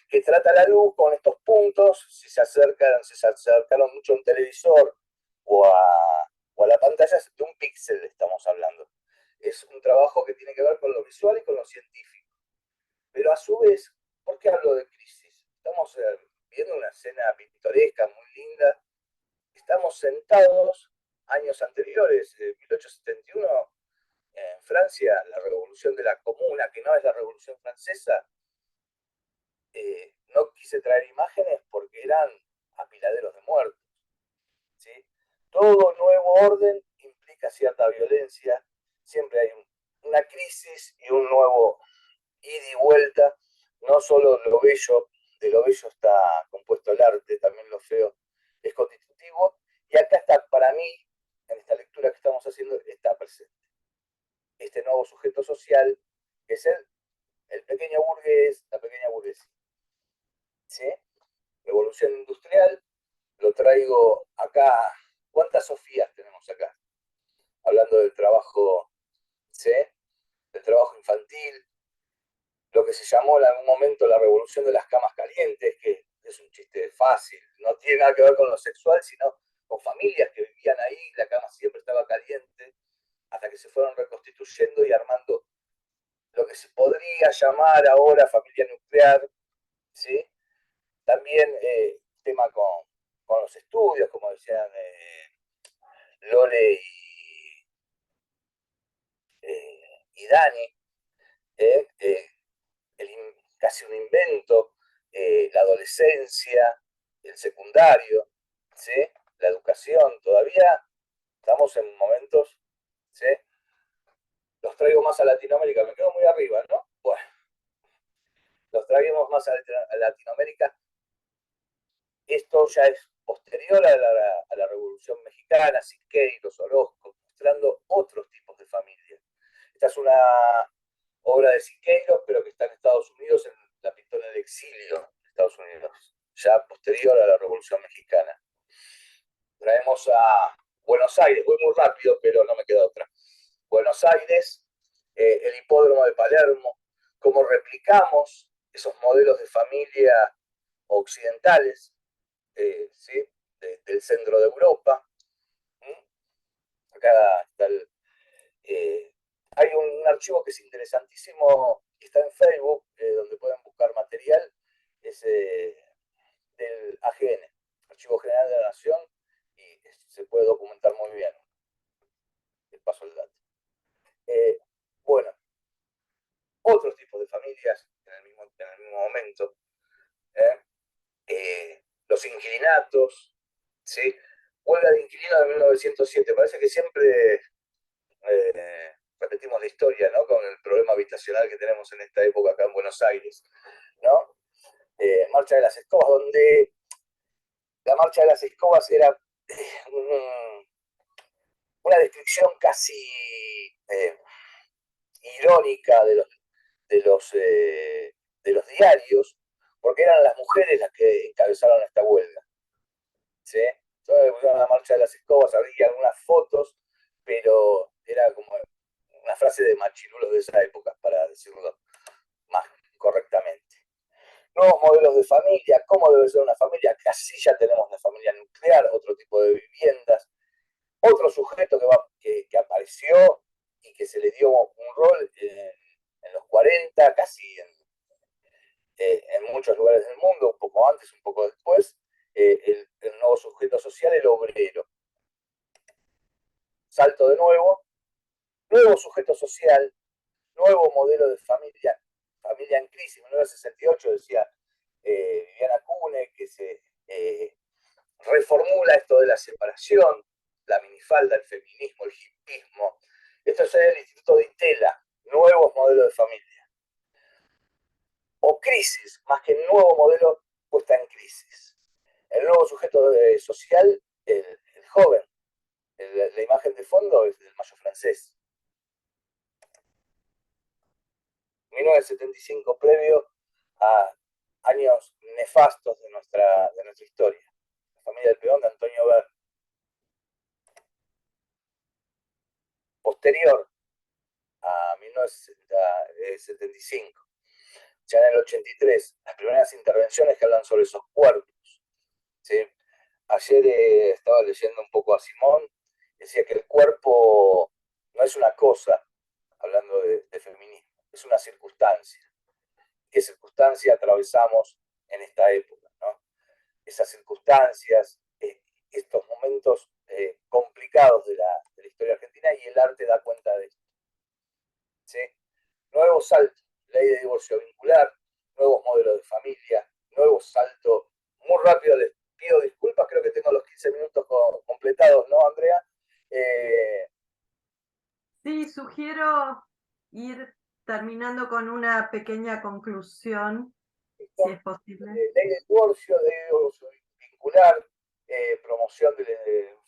que trata la luz con estos puntos. Si se acercaron mucho a un televisor o a la pantalla, de un píxel estamos hablando. Es un trabajo que tiene que ver con lo visual y con lo científico. Pero a su vez, ¿por qué hablo de crisis? Estamos viendo una escena pintoresca, muy linda. Estamos sentados años anteriores, 1871, en Francia, la revolución de la Comuna, que no es la revolución francesa. No quise traer imágenes porque eran apiladeros de muertos, ¿sí? Todo nuevo orden implica cierta violencia, siempre hay una crisis y un nuevo ida y vuelta, no solo lo bello, de lo bello está compuesto el arte, también lo feo es constitutivo, y acá está, para mí, en esta lectura que estamos haciendo, está presente este nuevo sujeto social, que es el pequeño burgués, la pequeña burguesía. ¿Sí? Revolución industrial, lo traigo acá. ¿Cuántas Sofías tenemos acá? Hablando del trabajo, ¿sí? Del trabajo infantil, lo que se llamó en algún momento la revolución de las camas calientes, que es un chiste fácil, no tiene nada que ver con lo sexual, sino con familias que vivían ahí, la cama siempre estaba caliente, hasta que se fueron reconstituyendo y armando lo que se podría llamar ahora familia nuclear, ¿sí? También tema con los estudios, como decían Lore y Dani, el, casi un invento, la adolescencia, el secundario, ¿sí? La educación, todavía estamos en momentos, ¿sí? Los traigo más a Latinoamérica, me quedo muy arriba, ¿no? Bueno, los traemos más a Latinoamérica. Esto ya es posterior a la Revolución Mexicana, Siqueiros, Orozco, mostrando otros tipos de familias. Esta es una obra de Siqueiros, pero que está en Estados Unidos, la pintó en el exilio de Estados Unidos, ya posterior a la Revolución Mexicana. Traemos a Buenos Aires, voy muy rápido, pero no me queda otra. Buenos Aires, el hipódromo de Palermo, cómo replicamos esos modelos de familia occidentales, ¿sí? Del centro de Europa. Acá está hay un archivo que es interesantísimo, que está en Facebook, donde pueden buscar material, es del AGN, Archivo General de la Nación, y se puede documentar muy bien. Les paso el dato. Bueno, otros tipos de familias en el mismo momento. Los inquilinatos, ¿sí? Huelga de inquilinos de 1907. Parece que siempre repetimos la historia, ¿no? Con el problema habitacional que tenemos en esta época acá en Buenos Aires, ¿no? Marcha de las Escobas, donde la Marcha de las Escobas era una descripción casi irónica de los diarios, porque eran las mujeres las que encabezaron esta huelga. ¿Sí? Entonces, la Marcha de las Escobas, había algunas fotos, pero era como una frase de machirulos de esa época, para decirlo más correctamente. Nuevos modelos de familia, cómo debe ser una familia, casi ya tenemos la familia nuclear, otro tipo de viviendas, otro sujeto que apareció y que se le dio un rol en los 40, casi en muchos lugares del mundo, un poco antes, un poco después, el nuevo sujeto social, el obrero. Salto de nuevo, nuevo sujeto social, nuevo modelo de familia, familia en crisis. En 1968 decía Viviana Cune que se reformula esto de la separación, la minifalda, el feminismo, el hippismo. Esto es el Instituto de Itela, nuevos modelos de familia. O crisis, más que nuevo modelo, puesta en crisis. El nuevo sujeto social, el joven. La imagen de fondo es del Mayo francés. 1975, previo a años nefastos de nuestra historia. La familia del Peón de Antonio Ver. Posterior a 1975. Ya en el 83, las primeras intervenciones que hablan sobre esos cuerpos. ¿Sí? Ayer estaba leyendo un poco a Simón, decía que el cuerpo no es una cosa, hablando de feminismo, es una circunstancia. ¿Qué circunstancia atravesamos en esta época? ¿No? Esas circunstancias, estos momentos complicados de la historia argentina, y el arte da cuenta de esto. ¿Sí? Nuevo salto, ley de divorcio vincular, nuevos modelos de familia, nuevo salto muy rápido pido disculpas, creo que tengo los 15 minutos completados, ¿no, Andrea? Sí, sugiero ir terminando con una pequeña conclusión, si es posible. Ley de divorcio vincular, promoción del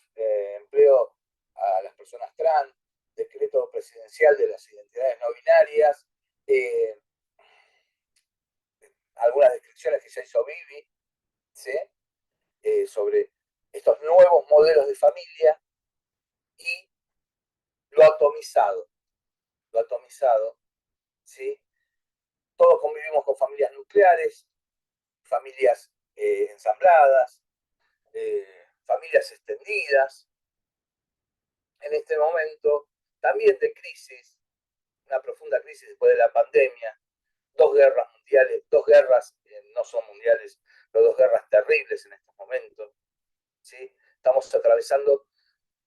empleo a las personas trans, decreto presidencial de las identidades no binarias, algunas descripciones que ya hizo Vivi, ¿sí? Sobre estos nuevos modelos de familia y lo atomizado, ¿sí? Todos convivimos con familias nucleares, familias ensambladas, familias extendidas. En este momento también de crisis, una profunda crisis después de la pandemia, dos guerras mundiales, dos guerras no son mundiales, pero dos guerras terribles en estos momentos, ¿sí? Estamos atravesando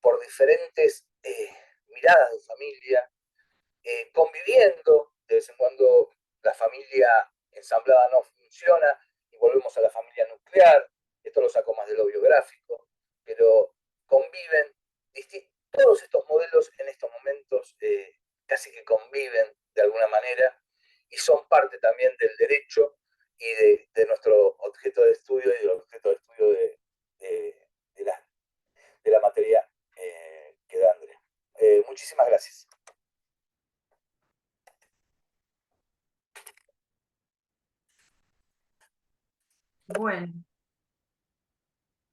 por diferentes miradas de familia, conviviendo, de vez en cuando la familia ensamblada no funciona y volvemos a la familia nuclear, esto lo saco más de lo biográfico, pero conviven, todos estos modelos en estos momentos casi que conviven de alguna manera y son parte también del derecho y de nuestro objeto de estudio y del objeto de estudio de la materia que da Andrea. Muchísimas gracias. Bueno,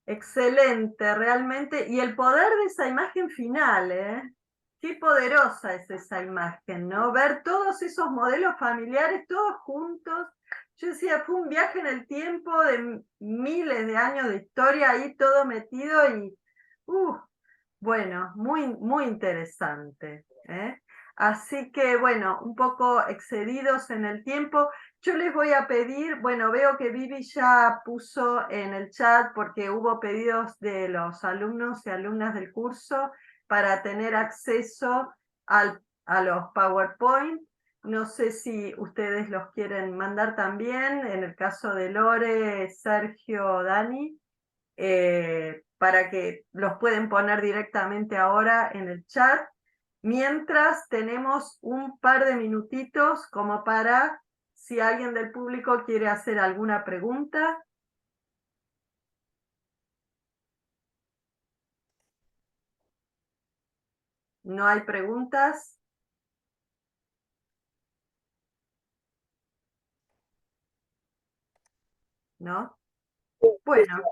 excelente, realmente. Y el poder de esa imagen final, ¿eh? Qué poderosa es esa imagen, ¿no? Ver todos esos modelos familiares, todos juntos. Yo decía, fue un viaje en el tiempo de miles de años de historia ahí todo metido y, bueno, muy, muy interesante, ¿eh? Así que, bueno, un poco excedidos en el tiempo. Yo les voy a pedir, bueno, veo que Vivi ya puso en el chat porque hubo pedidos de los alumnos y alumnas del curso para tener acceso a los PowerPoint. No sé si ustedes los quieren mandar también, en el caso de Lore, Sergio, Dani, para que los pueden poner directamente ahora en el chat. Mientras tenemos un par de minutitos como para, si alguien del público quiere hacer alguna pregunta. ¿No hay preguntas? ¿No? Bueno.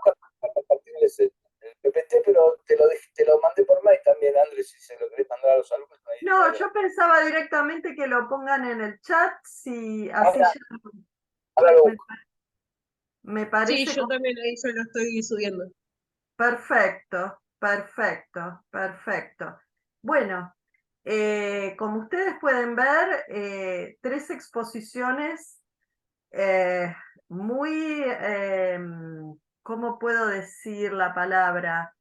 Compartirles el PPT, pero te lo mandé por mail también, Andrés, si se lo querés mandar a los alumnos. No, yo pensaba directamente que lo pongan en el chat, si así Ahora, ya ahora lo me, busco. me Sí, parece yo también ahí yo lo estoy subiendo. perfecto, perfecto, perfecto. Bueno, como ustedes pueden ver, 3 exposiciones muy, ¿cómo puedo decir la palabra?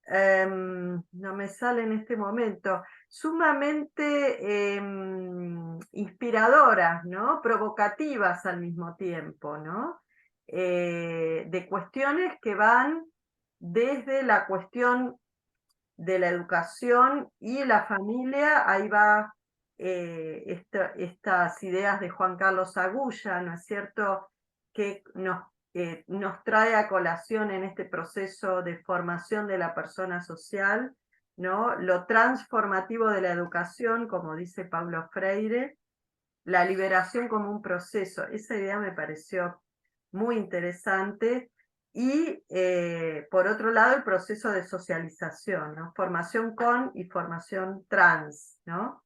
No me sale en este momento, sumamente inspiradoras, ¿no? Provocativas al mismo tiempo, ¿no? De cuestiones que van desde la cuestión de la educación y la familia, ahí va estas ideas de Juan Carlos Agulla, ¿no es cierto?, que nos trae a colación en este proceso de formación de la persona social, ¿no? Lo transformativo de la educación, como dice Paulo Freire, la liberación como un proceso. Esa idea me pareció muy interesante. Y por otro lado, el proceso de socialización, ¿no? Formación con y formación trans, ¿no?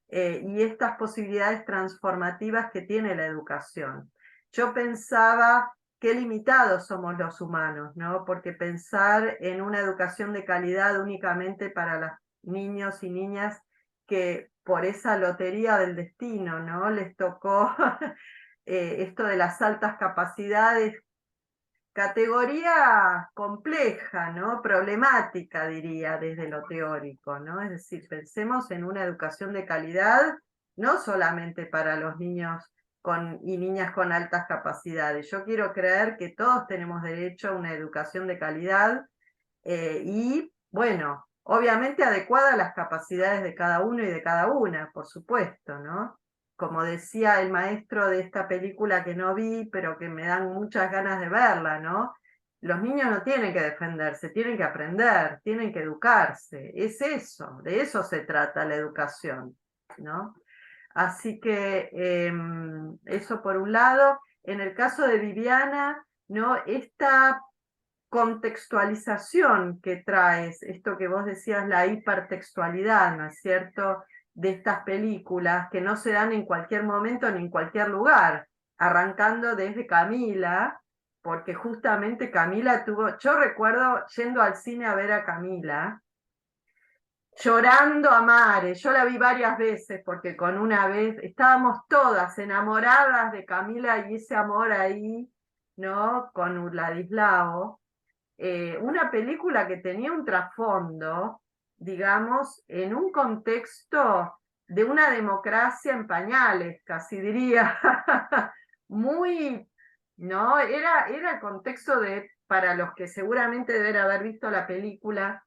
Y estas posibilidades transformativas que tiene la educación. Yo pensaba qué limitados somos los humanos, ¿no? Porque pensar en una educación de calidad únicamente para los niños y niñas que por esa lotería del destino, ¿no? Les tocó esto de las altas capacidades, categoría compleja, ¿no? Problemática, diría, desde lo teórico, ¿no? Es decir, pensemos en una educación de calidad, no solamente para los niños y niñas con altas capacidades. Yo quiero creer que todos tenemos derecho a una educación de calidad y, bueno, obviamente adecuada a las capacidades de cada uno y de cada una, por supuesto, ¿no? Como decía el maestro de esta película que no vi, pero que me dan muchas ganas de verla, ¿no? Los niños no tienen que defenderse, tienen que aprender, tienen que educarse. Es eso, de eso se trata la educación, ¿no? Así que eso por un lado. En el caso de Viviana, ¿no? Esta contextualización que traes, esto que vos decías, la hipertextualidad, ¿no es cierto?, de estas películas que no se dan en cualquier momento ni en cualquier lugar, arrancando desde Camila, porque justamente Camila yo recuerdo yendo al cine a ver a Camila, llorando a mares. Yo la vi varias veces porque con una vez estábamos todas enamoradas de Camila y ese amor ahí, ¿no? Con Ladislao. Una película que tenía un trasfondo, digamos, en un contexto de una democracia en pañales, casi diría, muy, ¿no? Era el contexto para los que seguramente deben haber visto la película,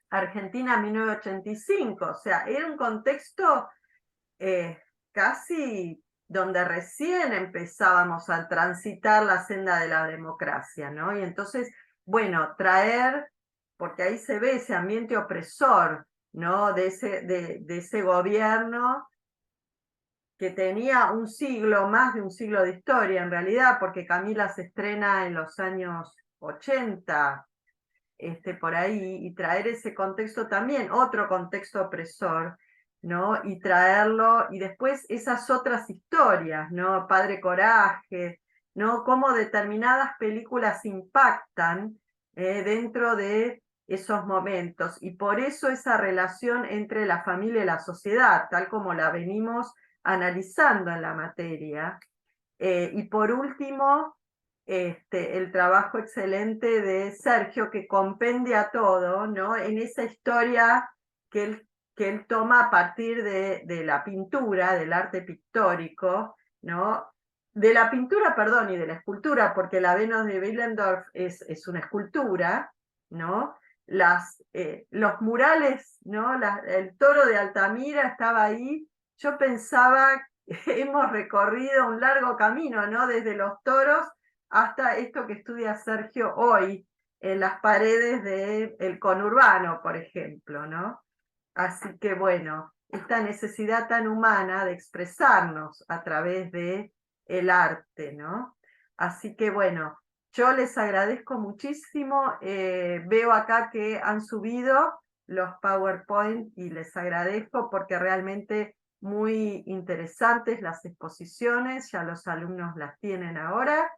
Argentina 1985, o sea, era un contexto casi donde recién empezábamos a transitar la senda de la democracia, ¿no? Y entonces, bueno, porque ahí se ve ese ambiente opresor, ¿no? De ese gobierno que tenía más de un siglo de historia en realidad, porque Camila se estrena en los años 80, por ahí, y traer ese contexto también, otro contexto opresor, ¿no? Y traerlo, y después esas otras historias, ¿no? Padre Coraje, ¿no? Cómo determinadas películas impactan dentro de esos momentos, y por eso esa relación entre la familia y la sociedad, tal como la venimos analizando en la materia. Y por último, el trabajo excelente de Sergio, que compendia todo, ¿no? En esa historia que él toma a partir de la pintura, del arte pictórico, ¿no? De la pintura, perdón, y de la escultura, porque la Venus de Willendorf es una escultura, ¿no? Los murales, ¿no? El toro de Altamira estaba ahí. Yo pensaba, hemos recorrido un largo camino, ¿no? Desde los toros hasta esto que estudia Sergio hoy, en las paredes del conurbano, por ejemplo, ¿no? Así que bueno, esta necesidad tan humana de expresarnos a través de el arte, ¿no? Así que bueno, yo les agradezco muchísimo. Veo acá que han subido los PowerPoint y les agradezco porque realmente muy interesantes las exposiciones, ya los alumnos las tienen ahora.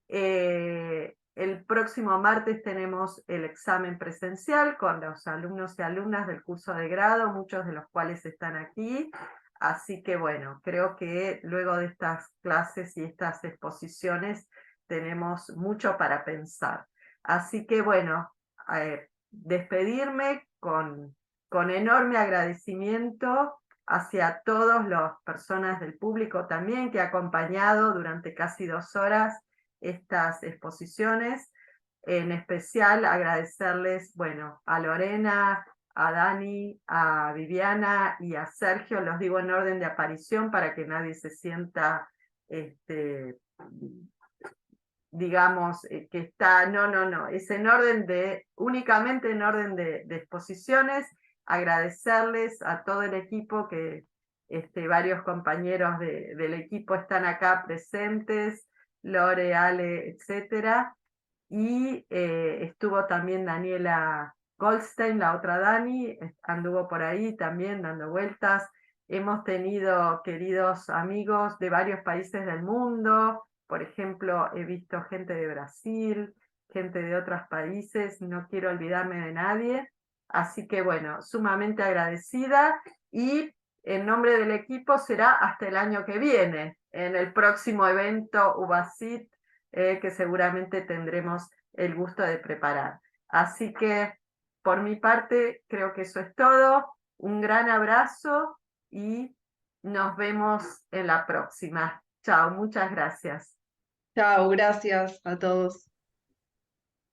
El próximo martes tenemos el examen presencial con los alumnos y alumnas del curso de grado, muchos de los cuales están aquí. Así que bueno, creo que luego de estas clases y estas exposiciones tenemos mucho para pensar. Así que bueno, despedirme con enorme agradecimiento hacia todas las personas del público también que ha acompañado durante casi 2 horas estas exposiciones. En especial agradecerles, bueno, a Lorena, a Dani, a Viviana y a Sergio, los digo en orden de aparición para que nadie se sienta, digamos, que está, no, es en orden únicamente en orden de exposiciones. Agradecerles a todo el equipo que varios compañeros del equipo están acá presentes, Lore, Ale, etcétera. Y estuvo también Daniela Goldstein, la otra Dani, anduvo por ahí también dando vueltas. Hemos tenido queridos amigos de varios países del mundo. Por ejemplo, he visto gente de Brasil, gente de otros países, no quiero olvidarme de nadie. Así que bueno, sumamente agradecida, y en nombre del equipo será hasta el año que viene, en el próximo evento UBASIT, que seguramente tendremos el gusto de preparar. Así que por mi parte creo que eso es todo. Un gran abrazo y nos vemos en la próxima. Chao, muchas gracias. Chao, gracias a todos.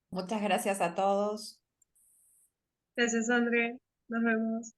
Muchas gracias a todos. Gracias, André. Nos vemos.